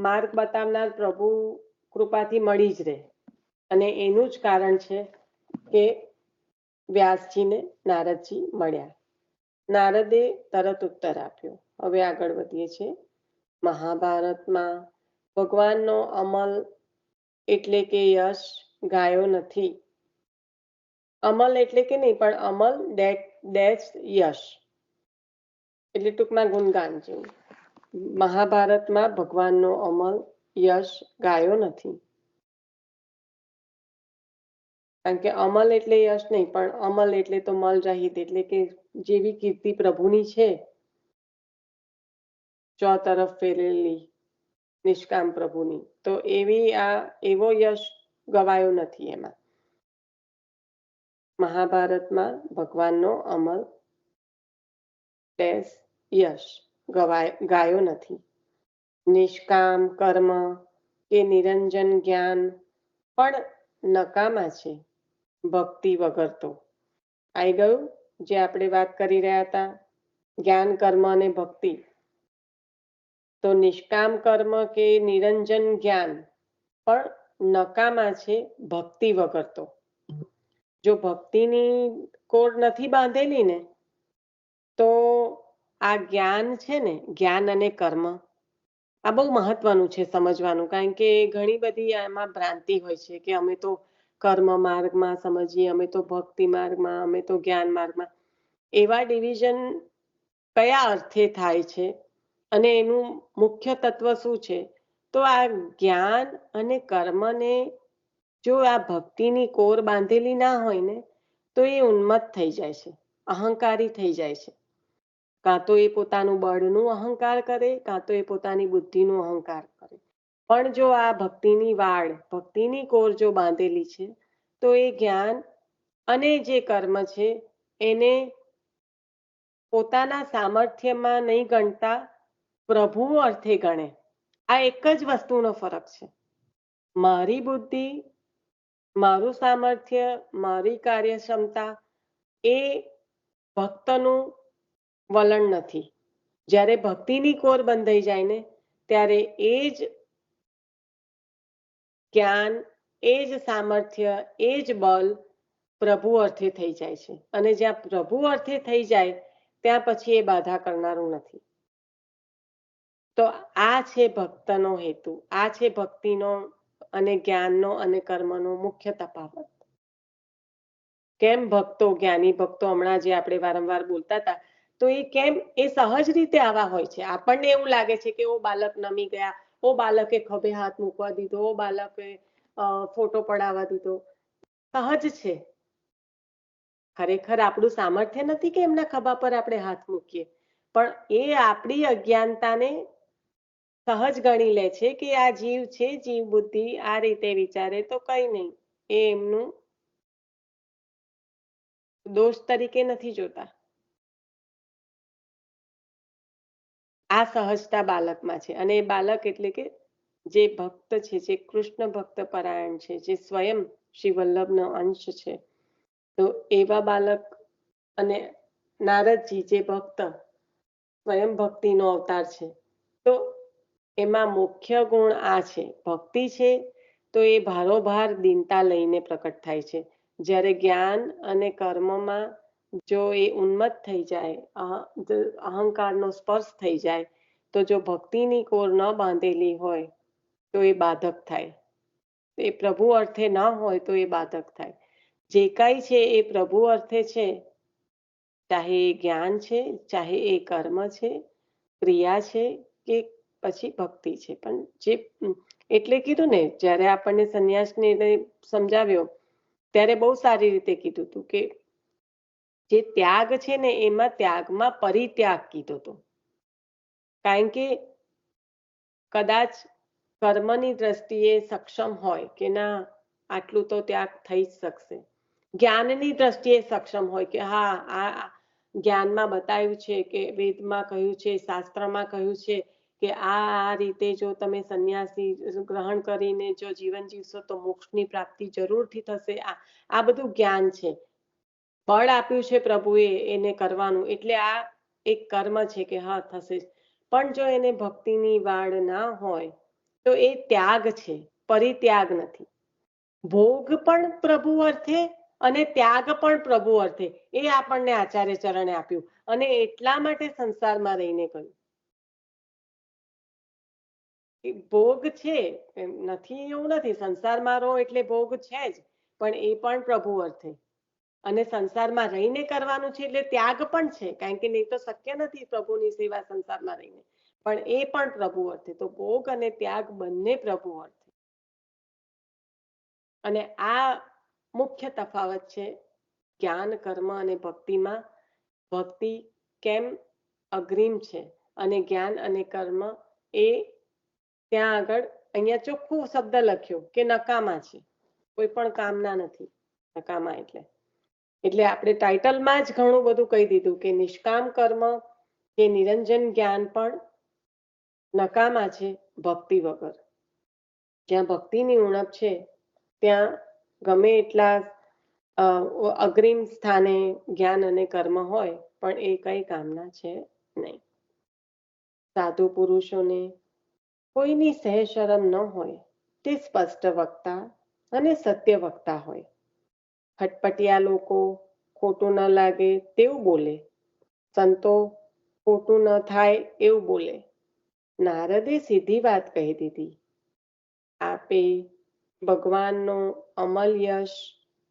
માર્ગ બતાવનાર પ્રભુ કૃપાથી મળી જ રહે. અને એનું જ કારણ છે કે વ્યાસજીને નારદજી મળ્યા. નારદે તરત ઉત્તર આપ્યો. હવે આગળ વધીએ છીએ. મહાભારતમાં ભગવાનનો અમલ એટલે કે યશ ગાયો નથી. અમલ એટલે કે નહીં, પણ અમલ ડેશ યશ એટલે ટૂંકમાં ગુણગાન જેવું. મહાભારતમાં ભગવાનનો અમલ યશ ગાયો નથી. કારણ કે અમલ એટલે યશ નહીં, પણ અમલ એટલે તો મલ રહિત, એટલે કે જેવી કીર્તિ પ્રભુની છે ચોતરફ ફેલેલી નિષ્કામ પ્રભુની, તો એવો યશ ગવાયો નથી. એમાં મહાભારતમાં ભગવાનનો અમલ યશ ગાયો નથી. નિષ્કામ કર્મ કે નિરંજન જ્ઞાન પણ નકામા છે ભક્તિ વગર. તો આવી ગયું જે આપણે વાત કરી રહ્યા હતા, જ્ઞાન કર્મ અને ભક્તિ. તો નિષ્કામ કર્મ કે નિરંજન જ્ઞાન પણ નકામા છે ભક્તિ વગર. તો જો ભક્તિની કોર નથી બાંધેલી ને તો આ જ્ઞાન છે ને, જ્ઞાન અને કર્મ, આ બહુ મહત્વનું છે સમજવાનું. કારણ કે ઘણી બધી એમાં ભ્રાંતિ હોય છે કે અમે તો કર્મ માર્ગમાં સમજીએ, અમે તો ભક્તિ માર્ગમાં, અમે તો જ્ઞાન માર્ગમાં. એવા ડિવિઝન કયા અર્થે થાય છે અને એનું મુખ્ય તત્વ શું છે? તો આ જ્ઞાન અને કર્મને જો આ ભક્તિની કોર બાંધેલી ના હોય ને તો એ ઉન્મત્ત થઈ જાય છે, અહંકારી થઈ જાય છે. કાં તો એ પોતાનું બળનું અહંકાર કરે, કાં તો એ પોતાની બુદ્ધિનું અહંકાર કરે. પણ જો આ ભક્તિની વાડ, ભક્તિની કોર જો બાંધેલી છે તો એ જ્ઞાન અને જે કર્મ છે એને પોતાના સામર્થ્યમાં નહીં ગણતા પ્રભુ અર્થે ગણે. આ એક જ વસ્તુનો ફરક છે. મારી બુદ્ધિ, મારું સામર્થ્ય, મારી કાર્યક્ષમતા એ ભક્તનું વલણ નથી. જ્યારે ભક્તિની કોર બંધાઈ જાય ને ત્યારે એ જ જ્ઞાન, એ જ સામર્થ્ય, એ જ બલ પ્રભુ અર્થે થઈ જાય છે. અને જ્યાં પ્રભુ અર્થે થઈ જાય ત્યાં પછી એ બાધા કરનારું નથી. તો આ છે ભક્તનો હેતુ, આ છે ભક્તિનો અને જ્ઞાનનો અને કર્મનો મુખ્ય તફાવત. કેમ ભક્તો, જ્ઞાની ભક્તો, હમણાં જે આપણે વારંવાર બોલતા હતા, તો એ કેમ એ સહજ રીતે આવા હોય છે. આપણને એવું લાગે છે કે ઓ બાલક નમી ગયા, ઓ બાલકે ખભે હાથ મૂકવા દીધો, ઓ બાલકે ફોટો પડાવવા દીધો. સહજ છે. ખરેખર આપણું સામર્થ્ય નથી કે એમના ખભા પર આપણે હાથ મૂકીએ, પણ એ આપણી અજ્ઞાનતાને સહજ ગણી લે છે કે આ જીવ છે, જીવ બુદ્ધિ આ રીતે વિચારે તો કઈ નહીં, એ એમનું દોષ તરીકે નથી જોતા. આ સહજતા બાલકમાં છે. અને એ બાલક એટલે કે જે ભક્ત છે, જે કૃષ્ણ ભક્ત પરાયણ છે, જે સ્વયં શ્રી વલ્લભનો અંશ છે, તો એવા બાલક અને નારદજી જે ભક્ત, સ્વયં ભક્તિનો અવતાર છે, તો એમાં મુખ્ય ગુણ આ છે. ભક્તિ છે તો એ ભારોભાર દીનતા લઈને પ્રકટ થાય છે. જ્યારે જ્ઞાન અને કર્મમાં જો એ ઉન્મત્ત થઈ જાય, અહંકારનો સ્પર્શ થઈ જાય, તો જો ભક્તિની કોર ન બાંધેલી હોય તો એ બાધક થાય. એ પ્રભુ અર્થે ન હોય તો એ બાધક થાય. જે કાંઈ છે એ પ્રભુ અર્થે છે, ચાહે એ જ્ઞાન છે, ચાહે એ કર્મ છે, ક્રિયા છે કે પછી ભક્તિ છે. પણ જે એટલે કીધું ને, જ્યારે આપણને સંન્યાસને સમજાવ્યો ત્યારે બહુ સારી રીતે કીધું હતું કે જે ત્યાગ છે ને એમાં ત્યાગમાં પરિત્યાગ કીધો હતો. કારણ કે કદાચ કર્મની દ્રષ્ટિએ સક્ષમ હોય કે ના આટલું તો ત્યાગ થઈ જ શકશે, જ્ઞાનની દ્રષ્ટિએ સક્ષમ હોય કે હા આ જ્ઞાનમાં બતાવ્યું છે, કે વેદમાં કહ્યું છે, શાસ્ત્રમાં કહ્યું છે કે આ રીતે જો તમે સંન્યાસી ગ્રહણ કરીને જો જીવન જીવશો તો મોક્ષની પ્રાપ્તિ જરૂરથી થશે. આ બધું જ્ઞાન છે. બળ આપ્યું છે પ્રભુએ એને કરવાનું, એટલે આ એક કર્મ છે કે હા થશે. પણ જો એને ભક્તિની વાડ ના હોય તો એ ત્યાગ છે, પરિત્યાગ નથી. ભોગ પણ પ્રભુ અર્થે અને ત્યાગ પણ પ્રભુ અર્થે, એ આપણને આચાર્ય ચરણે આપ્યું. અને એટલા માટે સંસારમાં રહીને કહ્યું ભોગ છે, નથી એવું નથી, સંસારમાં રહો એટલે ભોગ છે જ, પણ એ પણ પ્રભુ અર્થે. અને સંસારમાં રહીને કરવાનું છે એટલે ત્યાગ પણ છે, કારણ કે નહીં તો શક્ય નથી પ્રભુની સેવા સંસારમાં રહીને, પણ એ પણ પ્રભુ અર્થે. તો ભોગ અને ત્યાગ બંને પ્રભુ અર્થે. અને આ મુખ્ય તફાવત છે જ્ઞાન કર્મ અને ભક્તિમાં. ભક્તિ કેમ અગ્રીમ છે અને જ્ઞાન અને કર્મ એ ત્યાં આગળ અહીંયા ચોખ્ખું શબ્દ લખ્યો કે નકામા છે, કોઈ પણ કામના નથી નકામા. એટલે આપણે ટાઇટલમાં જ ઘણું બધું કહી દીધું કે નિષ્કામ કર્મ કે નિરંજન જ્ઞાન પણ નકામા છે ભક્તિ વગર. જ્યાં ભક્તિની ઉણપ છે ત્યાં ગમે એટલા અગ્રીમ સ્થાને જ્ઞાન અને કર્મ હોય પણ એ કઈ કામના છે નહીં. સાધુ પુરુષોને કોઈની સહેશરમ ન હોય તે સ્પષ્ટ વક્તા અને સત્ય વક્તા હોય. ખટપટિયા લોકો ખોટું ન લાગે તેવું બોલે, સંતો ખોટું ન થાય એવું બોલે. નારદે સીધી વાત કહી દીધી. આપે ભગવાનનો અમલ યશ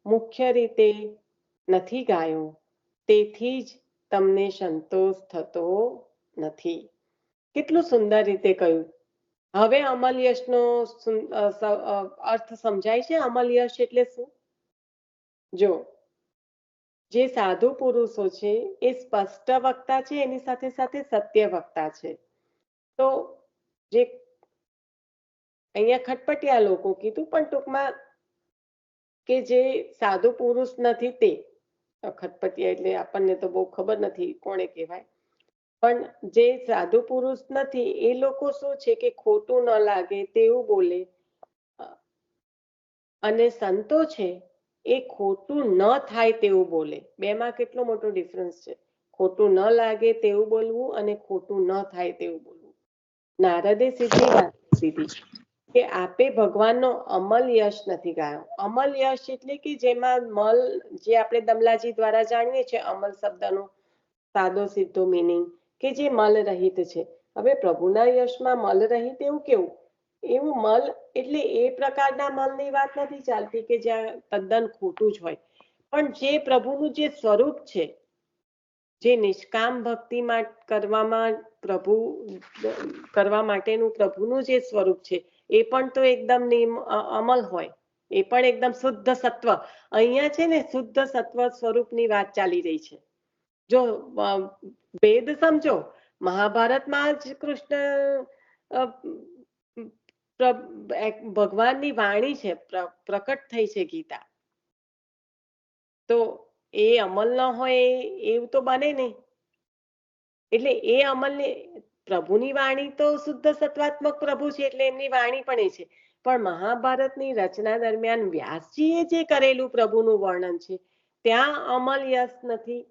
મુખ્ય રીતે નથી ગાયો, તેથી જ તમને સંતોષ થતો નથી. કેટલું સુંદર રીતે કહ્યું. હવે અમલ યશનો અર્થ સમજાય છે. અમલ યશ એટલે શું? જો જે સાધુ પુરુષો છે એ સ્પષ્ટ વક્તા છે, એની સાથે સાથે સત્ય વક્તા છે. તો જે અહીંયા ખટપટિયા લોકો કીધું, પણ ટૂંકમાં કે જે સાધુ પુરુષ નથી તે ખટપટિયા, એટલે આપણને તો બહુ ખબર નથી કોણે કહેવાય, પણ જે સાધુ પુરુષ નથી એ લોકો શું છે કે ખોટું ન લાગે તેવું બોલે. અને સંતો છે એ ખોટું ન થાય તેવું બોલે. બેમાં કેટલો મોટો ડિફરન્સ છે. ખોટું ન લાગે તેવું બોલવું અને ખોટું ન થાય તેવું બોલવું. નારદે સીધી વાત દીધી કે આપે ભગવાનનો અમલ યશ નથી ગાયો. અમલ યશ એટલે કે જેમાં મલ, જે આપણે દમલાજી દ્વારા જાણીએ છીએ અમલ શબ્દનો સાદો સીધો મિનિંગ કે જે મલ રહિત છે. હવે પ્રભુના યશમાં મલ રહિત એવું કેવું? એવું મલ એટલે એ પ્રકારના મલની વાત નથી ચાલતી કે જ્યાં તદ્દન ખોટું જ હોય, પણ જે પ્રભુનું જે સ્વરૂપ છે, જે નિષ્કામ ભક્તિ કરવા માટેનું પ્રભુનું જે સ્વરૂપ છે એ પણ તો એકદમ અમલ હોય, એ પણ એકદમ શુદ્ધ સત્વ. અહીંયા છે ને શુદ્ધ સત્વ સ્વરૂપની વાત ચાલી રહી છે. જો વેદ સમજો, મહાભારતમાં જ કૃષ્ણ ભગવાનની વાણી છે, પ્રકટ થઈ છે ગીતા. તો એ અમલ ન હોય એવું તો બને નહીં. એટલે એ અમલને પ્રભુની વાણી તો શુદ્ધ સત્વાત્મક પ્રભુ છે એટલે એમની વાણી પણ એ છે. પણ મહાભારતની રચના દરમિયાન વ્યાસજીએ જે કરેલું પ્રભુનું વર્ણન છે ત્યાં અમલ યશ નથી.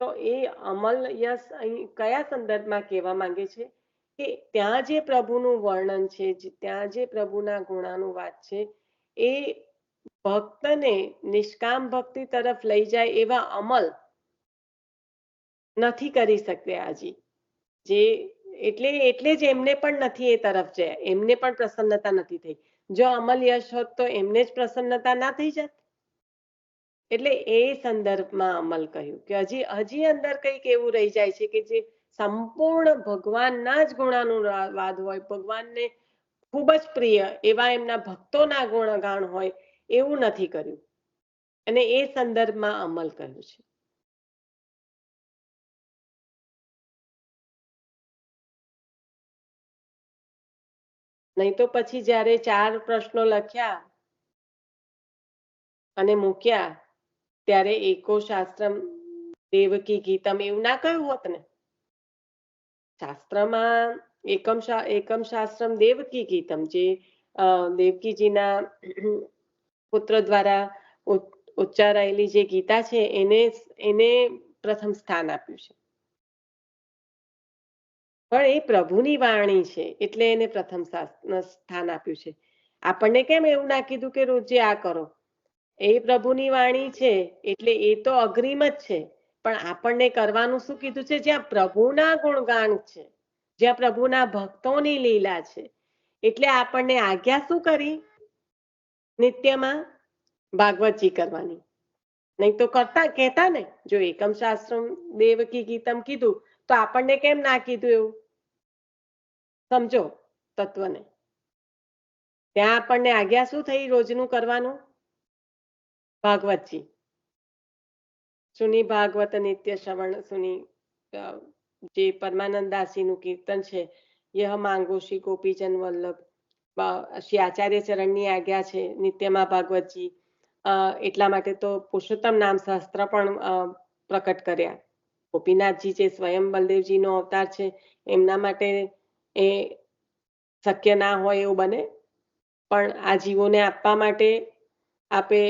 તો એ અમલ યશ અહીં કયા સંદર્ભમાં કહેવા માંગે છે કે ત્યાં જે પ્રભુનું વર્ણન છે, ત્યાં જે પ્રભુના ગુણાનું વાત છે, એ ભક્તને નિષ્કામ ભક્તિ તરફ લઈ જાય એવા અમલ નથી કરી શકતા હજી. જે એટલે જ એમને પણ નથી એ તરફ જાય, એમને પણ પ્રસન્નતા નથી થઈ. જો અમલ યશ હોત તો એમને જ પ્રસન્નતા ના થઈ જાત. એટલે એ સંદર્ભમાં અમલ કહ્યું કે હજી અંદર કંઈક એવું રહી જાય છે કે જે સંપૂર્ણ ભગવાનના જ ગુણાનુવાદ હોય, ભગવાનને ખૂબ જ પ્રિય એવા એમના ભક્તોના ગુણગાન હોય, એવું નથી કર્યું. અને એ સંદર્ભમાં અમલ કહ્યું છે. નહીં તો પછી જ્યારે 4 પ્રશ્નો લખ્યા અને મૂક્યા ત્યારે એકો શાસ્ત્રમ દેવકી ગીતમ એવું ના કહ્યું હોત ને. શાસ્ત્રમાં એકમ શાસ્ત્રમ દેવકી ગીતમ, જે દેવકીજીના પુત્ર દ્વારા ઉચ્ચારાયેલી જે ગીતા છે એને પ્રથમ સ્થાન આપ્યું છે. પણ એ પ્રભુની વાણી છે એટલે એને પ્રથમ સ્થાન આપ્યું છે. આપણને કેમ એવું ના કીધું કે રોજે આ કરો? એ પ્રભુની વાણી છે એટલે એ તો અગ્રિમ જ છે, પણ આપણને કરવાનું શું કીધું છે? જ્યાં પ્રભુના ગુણગાન છે, જ્યાં પ્રભુના ભક્તોની લીલા છે, એટલે આપણને આજ્ઞા શું કરી? નિત્યમાં ભાગવતજી કરવાની. નહીં તો કહેતા ને, જો એકમ શાસ્ત્રમ દેવકી ગીતમ કીધું તો આપણને કેમ ના કીધું? એવું સમજો તત્વને. ત્યાં આપણને આજ્ઞા શું થઈ? રોજનું કરવાનું ભાગવતજી. સુની ભાગવત નિત્ય શ્રવણ સુની, જે પરમાનંદાસીનું કીર્તન છે, યહ માંગો શ્રી ગોપીજન વલ્લભ, શ્રી આચાર્ય ચરણની આજ્ઞા છે નિત્યમાં ભાગવતજી. એટલા માટે તો પુરુષોત્તમ નામ શાસ્ત્ર પણ પ્રકટ કર્યા. ગોપીનાથજી જે સ્વયં બલદેવજીનો અવતાર છે, એમના માટે એ શક્ય ના હોય એવું બને, પણ આ જીવોને આપવા માટે આપે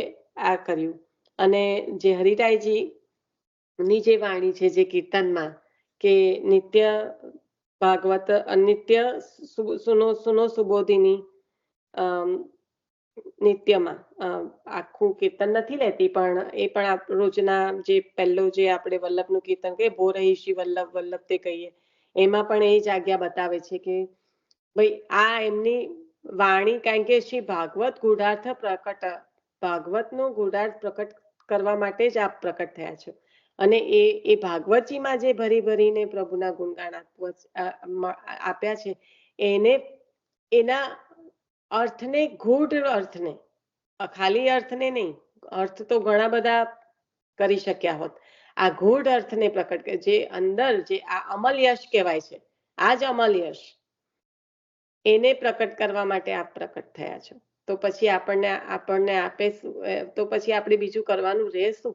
આ કર્યું. અને જે હરિરાયજી ની જે વાણી છે, જે કીર્તનમાં કે નિત્ય ભાગવત અનિત્ય સુનો સુબોધિની, નિત્યમાં આખું કીર્તન નથી લેતી, પણ એ પણ રોજના જે પહેલો જે આપણે વલ્લભનું કીર્તન કહીએ, ભોરહી શ્રી વલ્લભ વલ્લભ તે કહીએ, એમાં પણ એ જ આજ્ઞા બતાવે છે કે ભાઈ આ એમની વાણી, કારણ કે શ્રી ભાગવત ગૂઢાર્થ પ્રકટ, ભાગવતનો ગૂઢાર્થ પ્રકટ કરવા માટે જ આપ પ્રકટ થયા છો. અને એ ભાગવતજીમાં જે ભરી ભરીને પ્રભુના ગુણગાન આપ્યા છે, એના અર્થને, ગૂઢ અર્થને, ખાલી અર્થને નહીં, અર્થ તો ઘણા બધા કરી શક્યા હોત, આ ગૂઢ અર્થને પ્રકટ કરે, જે અંદર જે આ અમલ યશ કહેવાય છે, આ જ અમલ યશ, એને પ્રકટ કરવા માટે આપ પ્રકટ થયા છો. તો પછી આપણને આપે, તો પછી આપણે બીજું કરવાનું રહે શું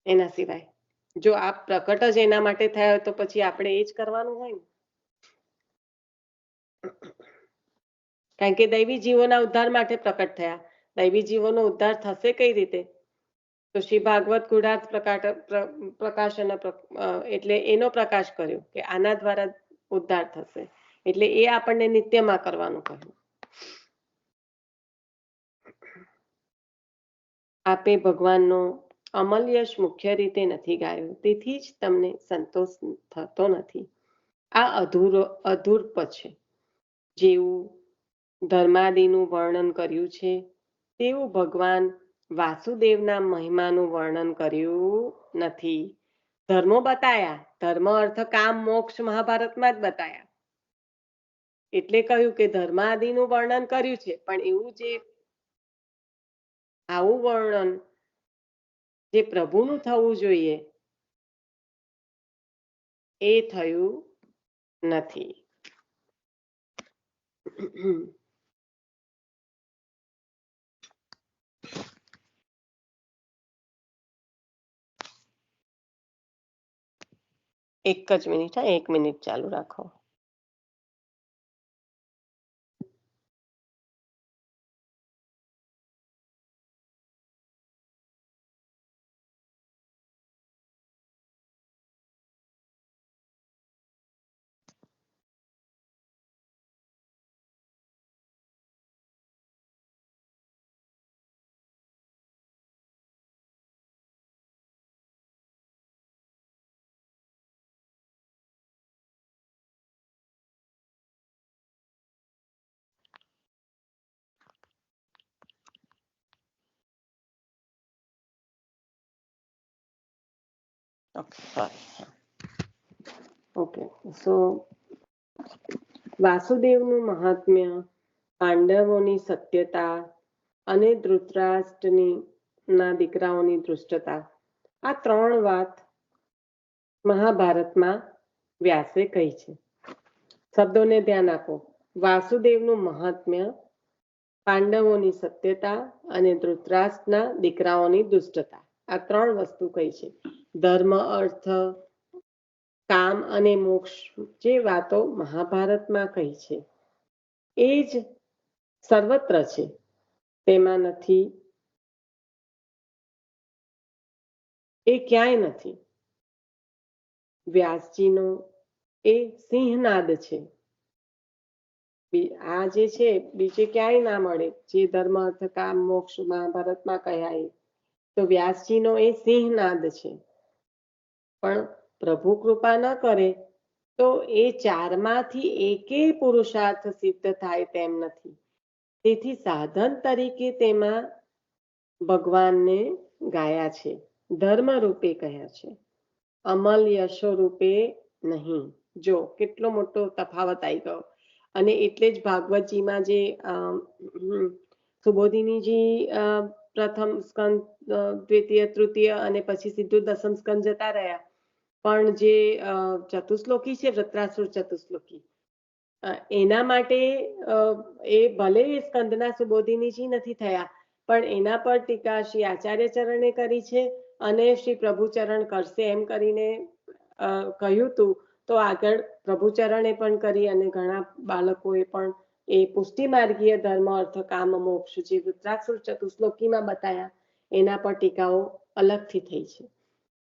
એના સિવાય? જો આપ પ્રકટ જ એના માટે થયા હોય તો પછી આપણે એ જ કરવાનું હોય ને. કારણ કે દૈવી જીવોના ઉદ્ધાર માટે પ્રકટ થયા. દૈવી જીવોનો ઉદ્ધાર થશે કઈ રીતે? તો શ્રી ભાગવત ગૂઢાર્થ પ્રકાશન, એટલે એનો પ્રકાશ કર્યો કે આના દ્વારા ઉદ્ધાર થશે, એટલે એ આપણને નિત્યમાં કરવાનું કહ્યું. આપે ભગવાનનો અમલ યશ મુખ્ય રીતે નથી ગાયો, તેથી જ તમને સંતોષ થતો નથી. આ અધૂરપ છે. જેવું ધર્માદિનું વર્ણન કર્યું છે, તેવું ભગવાન વાસુદેવના મહિમાનું વર્ણન કર્યું નથી. ધર્મો બતાયા, ધર્મ અર્થ કામ મોક્ષ મહાભારતમાં જ બતાયા. એટલે કહ્યું કે ધર્માદિનું વર્ણન કર્યું છે, પણ એવું જે આવું વર્ણન જે પ્રભુનું થવું જોઈએ એ થયું નથી. એક જ મિનિટ, 1 મિનિટ ચાલુ રાખો. Okay, so વાસુદેવનું મહાત્મ્ય, પાંડવોની સત્યતા અને ધૃતરાષ્ટ્રના દીકરાઓની દૃષ્ટતા, આ 3 વાત મહાભારતમાં વ્યાસે કહી છે. શબ્દોને ધ્યાન આપો. વાસુદેવનું મહાત્મ્ય, પાંડવોની સત્યતા અને ધૃતરાષ્ટ્રના દીકરાઓની દુષ્ટતા, આ 3 વસ્તુ કહી છે. ધર્મ, અર્થ, કામ અને મોક્ષ જે વાતો મહાભારતમાં કહી છે એ જ સર્વત્ર છે. તેમાં નથી એ ક્યાંય નથી. વ્યાસજીનો એ સિંહનાદ છે. આ જે છે બીજે ક્યાંય ના મળે. જે ધર્મ અર્થ કામ મોક્ષ મહાભારતમાં કહ્યા તો વ્યાસજીનો એ સિંહનાદ છે. પણ પ્રભુ કૃપા ન કરે તો એ ચારમાંથી એકેય પુરુષાર્થ સિદ્ધ થાય તેમ નથી. તેથી સાધન તરીકે તેમાં ભગવાનને ગાયા છે, ધર્મ રૂપે કહ્યા છે, અમલ યશો રૂપે નહીં. જો કેટલો મોટો તફાવત આવી ગયો. અને એટલે જ ભાગવતજીમાં જે સુબોધિનીજી પ્રથમ સ્કંદ, દ્વિતીય, તૃતીય અને પછી સીધું દસમ સ્કંદ જતા રહ્યા. પણ જે ચતુશ્લોકી છે, વૃત્રાસુર ચતુશ્લોકી, એના માટે એ ભલે સ્કંદના સુબોધિનીજી નથી થયા, પણ એના પર ટીકા શ્રી આચાર્ય ચરણે કરી છે અને શ્રી પ્રભુચરણ કરશે એમ કરીને કહ્યું હતું. તો આગળ પ્રભુચરણે પણ કરી અને ઘણા બાળકોએ પણ એ પુષ્ટિ માર્ગીય ધર્મ અર્થ કામ મોક્ષ જે વૃત્રાસુર ચતુશ્લોકીમાં બતાયા એના પર ટીકાઓ અલગથી થઈ છે.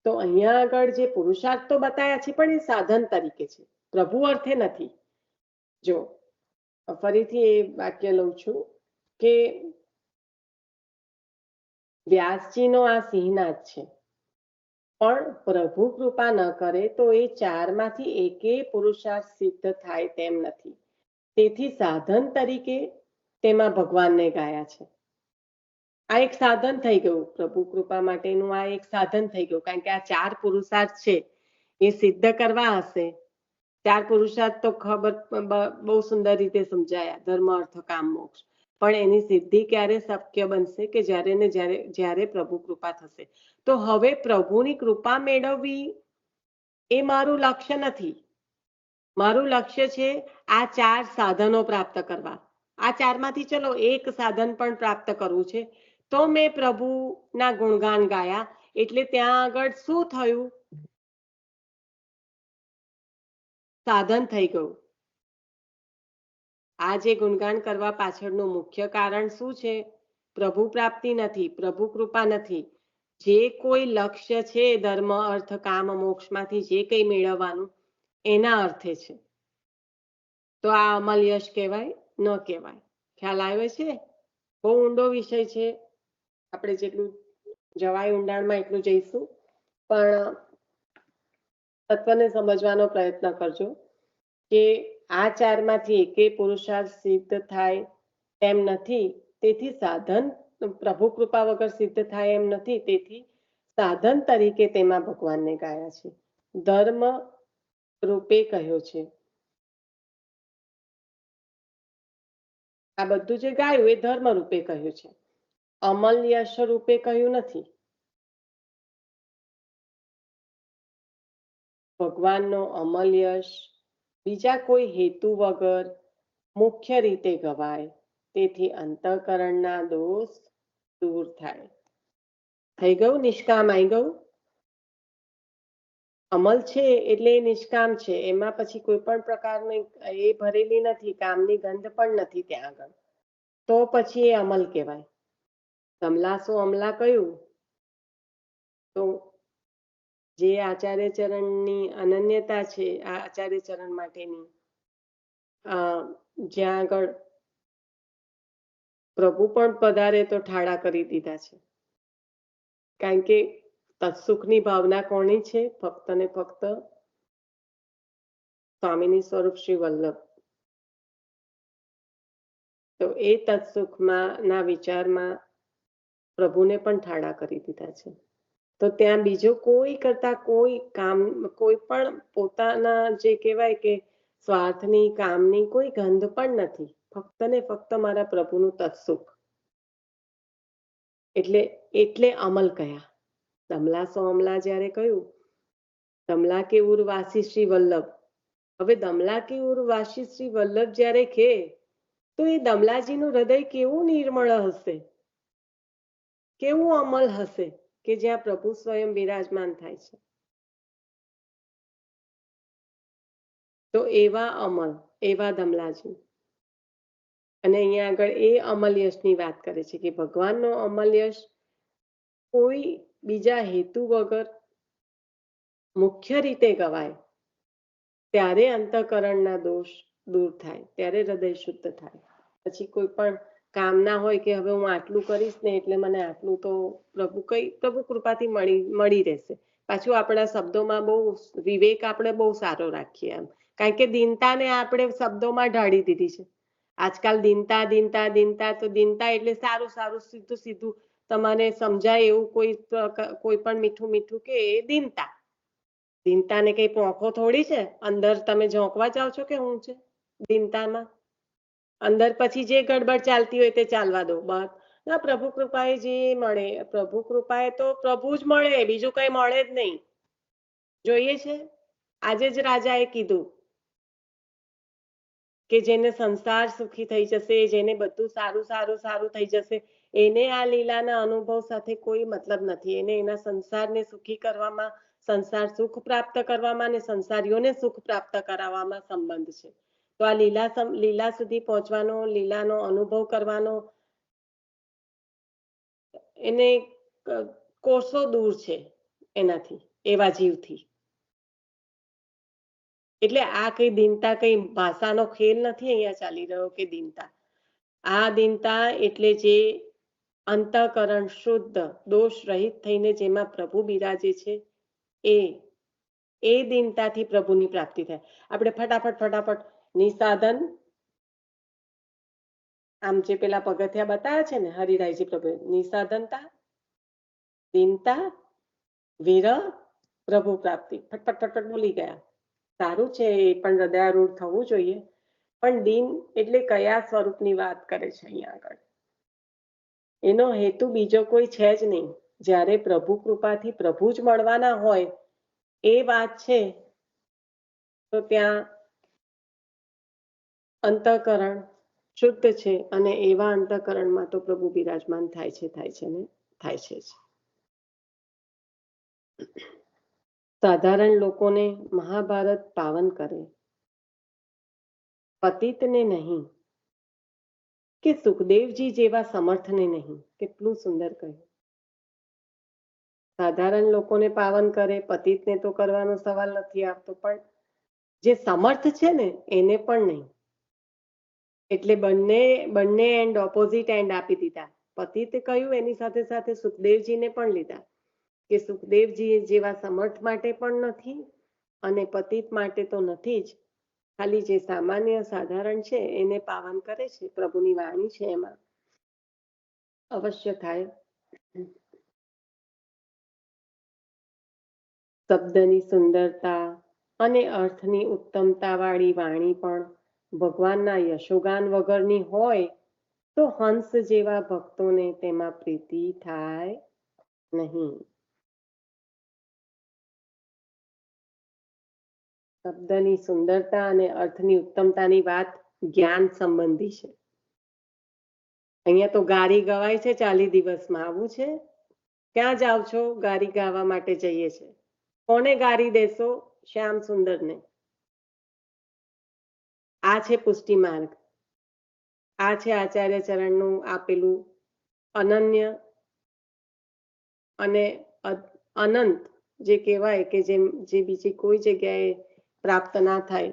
તો અહીંયા આગળ જે પુરુષાર્થ તો બતાયા છે પણ એ સાધન તરીકે છે, પ્રભુ અર્થે નથી. જો ફરીથી એ વાક્ય લઉં છું કે વ્યાસજીનો આ સિંહનાદ છે, પણ પ્રભુ કૃપા ન કરે તો એ ચારમાંથી એકેય પુરુષાર્થ સિદ્ધ થાય તેમ નથી. તેથી સાધન તરીકે તેમાં ભગવાનને ગાયા છે. આ એક સાધન થઈ ગયું, પ્રભુ કૃપા માટેનું આ એક સાધન થઈ ગયું. કારણ કે આ ચાર પુરુષાર્થ છે એ સિદ્ધ કરવા હશે. ચાર પુરુષાર્થ તો ખબર બહુ સુંદર રીતે સમજાયા, ધર્મ અર્થ કામ મોક્ષ. પણ એની સિદ્ધિ ક્યારે શક્ય બનશે કે જ્યારે ને જ્યારે પ્રભુ કૃપા થશે. તો હવે પ્રભુની કૃપા મેળવવી એ મારું લક્ષ્ય નથી. મારું લક્ષ્ય છે આ ચાર સાધનો પ્રાપ્ત કરવા. આ ચારમાંથી ચલો એક સાધન પણ પ્રાપ્ત કરવું છે તો મેં પ્રભુના ગુણગાન ગાયા. એટલે ત્યાં આગળ શું થયું? સાધન થઈ ગયું. આ જે ગુણગાન કરવા પાછળનું મુખ્ય કારણ શું છે? પ્રભુ પ્રાપ્તિ નથી, પ્રભુ કૃપા નથી. જે કોઈ લક્ષ્ય છે ધર્મ અર્થ કામ મોક્ષમાંથી જે કંઈ મેળવવાનું એના અર્થે છે. તો આ અમલ યશ કહેવાય ન કહેવાય? ખ્યાલ આવે છે? બહુ ઊંડો વિષય છે. આપણે જેટલું જવાય ઊંડાણમાં એટલું જઈશું, પણ તત્વને સમજવાનો પ્રયત્ન કરજો કે આ ચારમાંથી એકેય પુરુષાર્થ સિદ્ધ થાય તેમ નથી. તેથી સાધન પ્રભુ કૃપા વગર સિદ્ધ થાય એમ નથી. તેથી સાધન તરીકે તેમાં ભગવાનને ગાયા છે, ધર્મ રૂપે કહ્યો છે. આ બધું જે ગાયું એ ધર્મ રૂપે કહ્યું છે, અમલ યશ રૂપે કહ્યું નથી. ભગવાનનો અમલ યશ બીજા કોઈ હેતુ વગર મુખ્ય રીતે ગવાય. તેથી અંતઃકરણના દોષ દૂર થાય. થઈ ગયું, નિષ્કામ આવી ગયું. અમલ છે એટલે નિષ્કામ છે, એમાં પછી કોઈ પણ પ્રકારની એ ભરેલી નથી, કામની ગંધ પણ નથી ત્યાં આગળ. તો પછી એ અમલ કહેવાય. સમલાસો અમલા કયું? તો જે આચાર્ય ચરણની અનન્યતા છે, આ આચાર્ય ચરણ માટેની, જ્યાં આગળ પ્રભુ પણ પધારે તો ઠાળા કરી દીધા છે. કારણ કે તત્સુખની ભાવના કોની છે? ફક્ત ને ફક્ત સ્વામીની સ્વરૂપ શ્રી વલ્લભ. તો એ તત્સુખમાં ના વિચારમાં પ્રભુને પણ ઠાળા કરી દીધા છે. તો ત્યાં બીજો કોઈ કરતા કોઈ કામ, કોઈ પણ પોતાના જે કહેવાય કે સ્વાર્થની કામની કોઈ ગંધ પણ નથી. ફક્ત ને ફક્ત મારા પ્રભુનું તત્સુખ. એટલે અમલ કયા. દમલા અમલા જ્યારે કહ્યું, દમલા કે ઉર્વાસી શ્રી વલ્લભ. હવે દમલા કે ઉર્વાસી શ્રી વલ્લભ જ્યારે કહે તો એ દમલાજીનું હૃદય કેવું નિર્મળ હશે, કેવું અમલ હશે કે જ્યાં પ્રભુ સ્વયં બિરાજમાન થાય છે. તો એવા અમલ, એવા દમલાજી. અને અહીંયા આગળ એ અમલ યશની વાત કરે છે કે ભગવાનનો અમલ યશ કોઈ બીજા હેતુ વગર મુખ્ય રીતે ગવાય ત્યારે અંતઃકરણના દોષ દૂર થાય, ત્યારે હૃદય શુદ્ધ થાય. પછી કોઈ પણ કામના હોય કે હવે હું આટલું કરીશ ને એટલે મને આટલું તો પ્રભુ કૃપાથી મળી રહેશે. પાછું આપણા શબ્દોમાં બહુ વિવેક આપણે બહુ સારો રાખીએ એમ, કારણ કે દીનતાને આપણે શબ્દોમાં ઢાળી દીધી છે આજકાલ. દીનતા દીનતા દીનતા, તો દીનતા એટલે સારું સારું સીધું સીધું તમારે સમજાય એવું કોઈ પણ મીઠું મીઠું કે એ દીનતા. દીનતાને કઈ પોંખો થોડી છે, અંદર તમે ઝોંકવા જાઓ છો કે હું છે દીનતામાં? અંદર પછી જે ગડબડ ચાલતી હોય તે ચાલવા દો. બસ ના, પ્રભુ કૃપાએ જે મળે, પ્રભુ કૃપાએ તો પ્રભુ જ મળે, બીજું કઈ મળે જ નહીં. જોઈએ છે આજે જ રાજાએ કીધું કે જેને સંસાર સુખી થઈ જશે, જેને બધું સારું સારું સારું થઈ જશે, એને આ લીલાના અનુભવ સાથે કોઈ મતલબ નથી. એને એના સંસારને સુખી કરવામાં, સંસાર સુખ પ્રાપ્ત કરવામાં અને સંસારીઓને સુખ પ્રાપ્ત કરાવવામાં સંબંધ છે. તો આ લીલા સુધી પહોંચવાનો, લીલાનો અનુભવ કરવાનો એને કોષો દૂર છે એનાથી, એવા જીવથી. એટલે આ કઈ દીનતા કઈ ભાષાનો ખેલ નથી અહીંયા ચાલી રહ્યો કે દીનતા. આ દીનતા એટલે જે અંતઃકરણ શુદ્ધ દોષ રહિત થઈને જેમાં પ્રભુ બિરાજે છે એ દીનતાથી પ્રભુની પ્રાપ્તિ થાય. આપણે ફટાફટ નિસાધન, આમ જે પેલા પગથિયા બતાવ્યા છે ને હરિરાયજી પ્રભુ, નિસાધનતા, દીનતા, વિરહ, પ્રભુ પ્રાપ્તિ, ફટફટ બોલી ગયા. સારું છે, એ પણ હૃદયારૂઢ થવું જોઈએ. પણ દીન એટલે કયા સ્વરૂપની વાત કરે છે અહીંયા આગળ? એનો હેતુ બીજો કોઈ છે જ નહીં. જ્યારે પ્રભુ કૃપાથી પ્રભુ જ મળવાના હોય એ વાત છે, તો ત્યાં અંતઃકરણ શુદ્ધ છે અને એવા અંતઃકરણમાં તો પ્રભુ બિરાજમાન થાય છે ને થાય છે જ. સાધારણ લોકોને મહાભારત પાવન કરે, પતિતને નહીં કે સુખદેવજી જેવા સમર્થને નહીં. કેટલું સુંદર કહ્યું. સાધારણ લોકોને પાવન કરે, પતિતને તો કરવાનો સવાલ નથી આવતો, પણ જે સમર્થ છે ને એને પણ નહીં. એટલે બંને એન્ડ ઓપોઝિટ એન્ડ આપી દીધા. પતિતે કહ્યું, એની સાથે સાથે સુખદેવજીને પણ લીધા કે સુખદેવજી જેવા સમર્થ માટે પણ નથી અને પતિત માટે તો નથી જ. ખાલી જે સામાન્ય સાધારણ છે એને પાવન કરે છે. પ્રભુની વાણી છે એમાં અવશ્ય થાય. શબ્દની સુંદરતા અને અર્થની ઉત્તમતા વાળી વાણી પણ ભગવાનના યશોગાન વગરની હોય તો હંસ જેવા ભક્તોને તેમાં પ્રીતિ થાય નહીં. શબ્દની સુંદરતા અને અર્થની ઉત્તમતાની વાત જ્ઞાન સંબંધી છે. અહીંયા તો ગારી ગવાય છે 40 દિવસમાં. આવું છે? ક્યાં જાવ છો? ગારી ગાવા માટે જઈએ છે. કોને ગારી દેશો? શ્યામ સુંદરને. આ છે પુષ્ટિ માર્ગ. આ છે આચાર્ય ચરણનું આપેલું અનન્ય અને અનંત જે કહેવાય કે જે બીજી કોઈ જગ્યાએ પ્રાપ્ત ના થાય,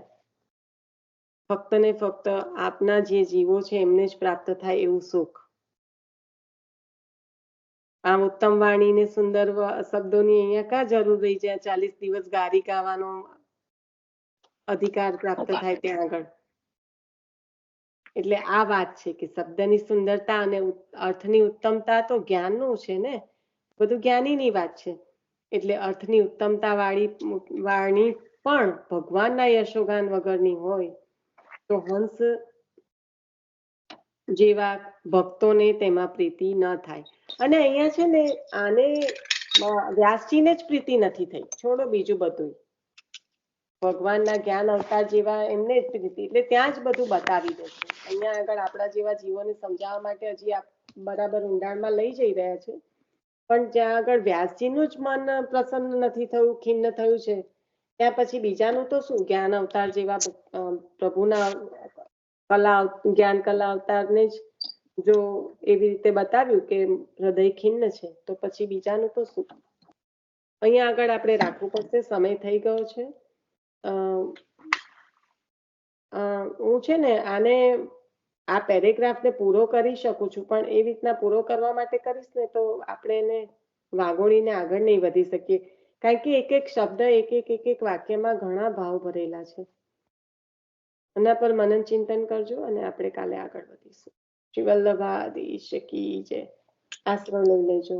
ફક્ત ને ફક્ત આપના જે જીવો છે એમને જ પ્રાપ્ત થાય એવું સુખ. આ ઉત્તમ વાણી ને સુંદર શબ્દોની અહીંયા કા જરૂર રહી જાય? 40 દિવસ ગારી ગાવાનો અધિકાર પ્રાપ્ત થાય ત્યાં આગળ. એટલે આ વાત છે કે શબ્દની સુંદરતા અને અર્થની ઉત્તમતા તો જ્ઞાનનું છે ને, બધું જ્ઞાનીની વાત છે. એટલે અર્થની ઉત્તમતા વાણી પણ ભગવાનના યશોગાન વગરની હોય તો હંસ જેવા ભક્તોને તેમાં પ્રીતિ ન થાય. અને અહીંયા છે ને આને વ્યાસજીને જ પ્રીતિ નથી થઈ, છોડો બીજું બધું. ભગવાનના જ્ઞાન અવતાર જેવા એમને જ પ્રીતિ, એટલે ત્યાં જ બધું બતાવી દેશે. અહીંયા આગળ આપણા જેવા જીવોને સમજાવવા માટે હજી બરાબર ઊંડાણમાં લઈ જઈ રહ્યા છે, પણ જ્યાં આગળ વ્યાસજીનું જ મન પ્રસન્ન નથી થયું, ખિન્ન થયું છે, ત્યાં પછી બીજાનું તો શું? જ્ઞાન અવતાર જેવા પ્રભુના જ્ઞાન કલા અવતારને જ જો એવી રીતે બતાવ્યું કે હૃદય ખિન્ન છે તો પછી બીજાનું તો શું. અહીંયા આગળ આપણે રાખવું પડશે, સમય થઈ ગયો છે. હું છે ને આને આ પેરેગ્રાફને પૂરો કરી શકું છું, પણ એ રીતના પૂરો કરવા માટે કરીશ ને તો આપણે એને વાગોળીને આગળ નહીં વધી શકીએ, કારણ કે એક એક શબ્દ એક એક વાક્યમાં ઘણા ભાવ ભરેલા છે. એના પર મનન ચિંતન કરજો અને આપણે કાલે આગળ વધીશું. શ્રી વલ્લભાધીશ કી જય. આશ્રમ લઈ લેજો.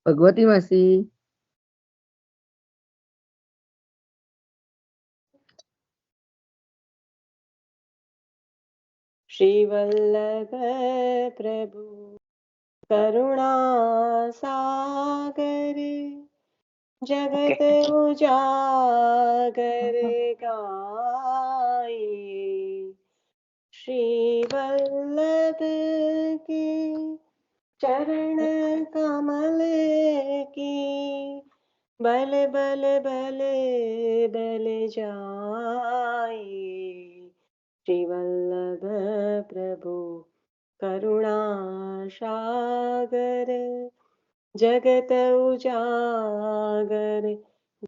ભગવતી માસી. શ્રી વલ્લભ પ્રભુ કરુણા સાગર જગત ઉજાગર ગાય. શ્રી વલ્લભ કી चरण कमल की बल बल बल बल जाए. श्री वल्लभ प्रभु करुणा सागर जगत उजागर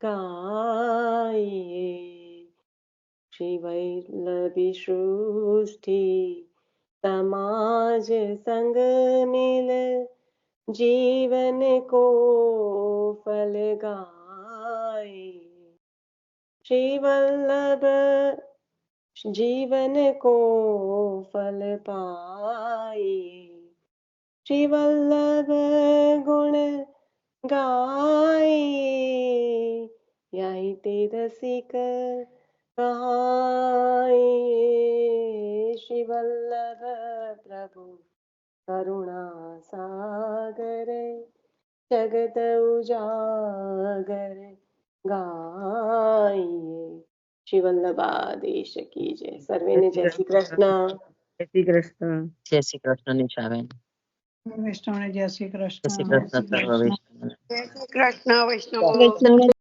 गाए. श्री वल्लभी सृष्टि समाज संग मिल जीवन को फल गाए. श्री वल्लभ जीवन को फल पाए. श्री वल्लभ गुण गाए. यही ते रसिक कहाए. श्री वल्लभ प्रभु करुणा सागर जगत उजागर गाए. श्री वल्लभाधीश की जय. सर्वेने जय श्री कृष्ण. જય શ્રી કૃષ્ણ. જય શ્રી કૃષ્ણ નિશાબેન. વૈષ્ણવને જય શ્રી કૃષ્ણ. જય શ્રી કૃષ્ણ સર્વ વૈષ્ણવ. જય શ્રી કૃષ્ણ વૈષ્ણવ.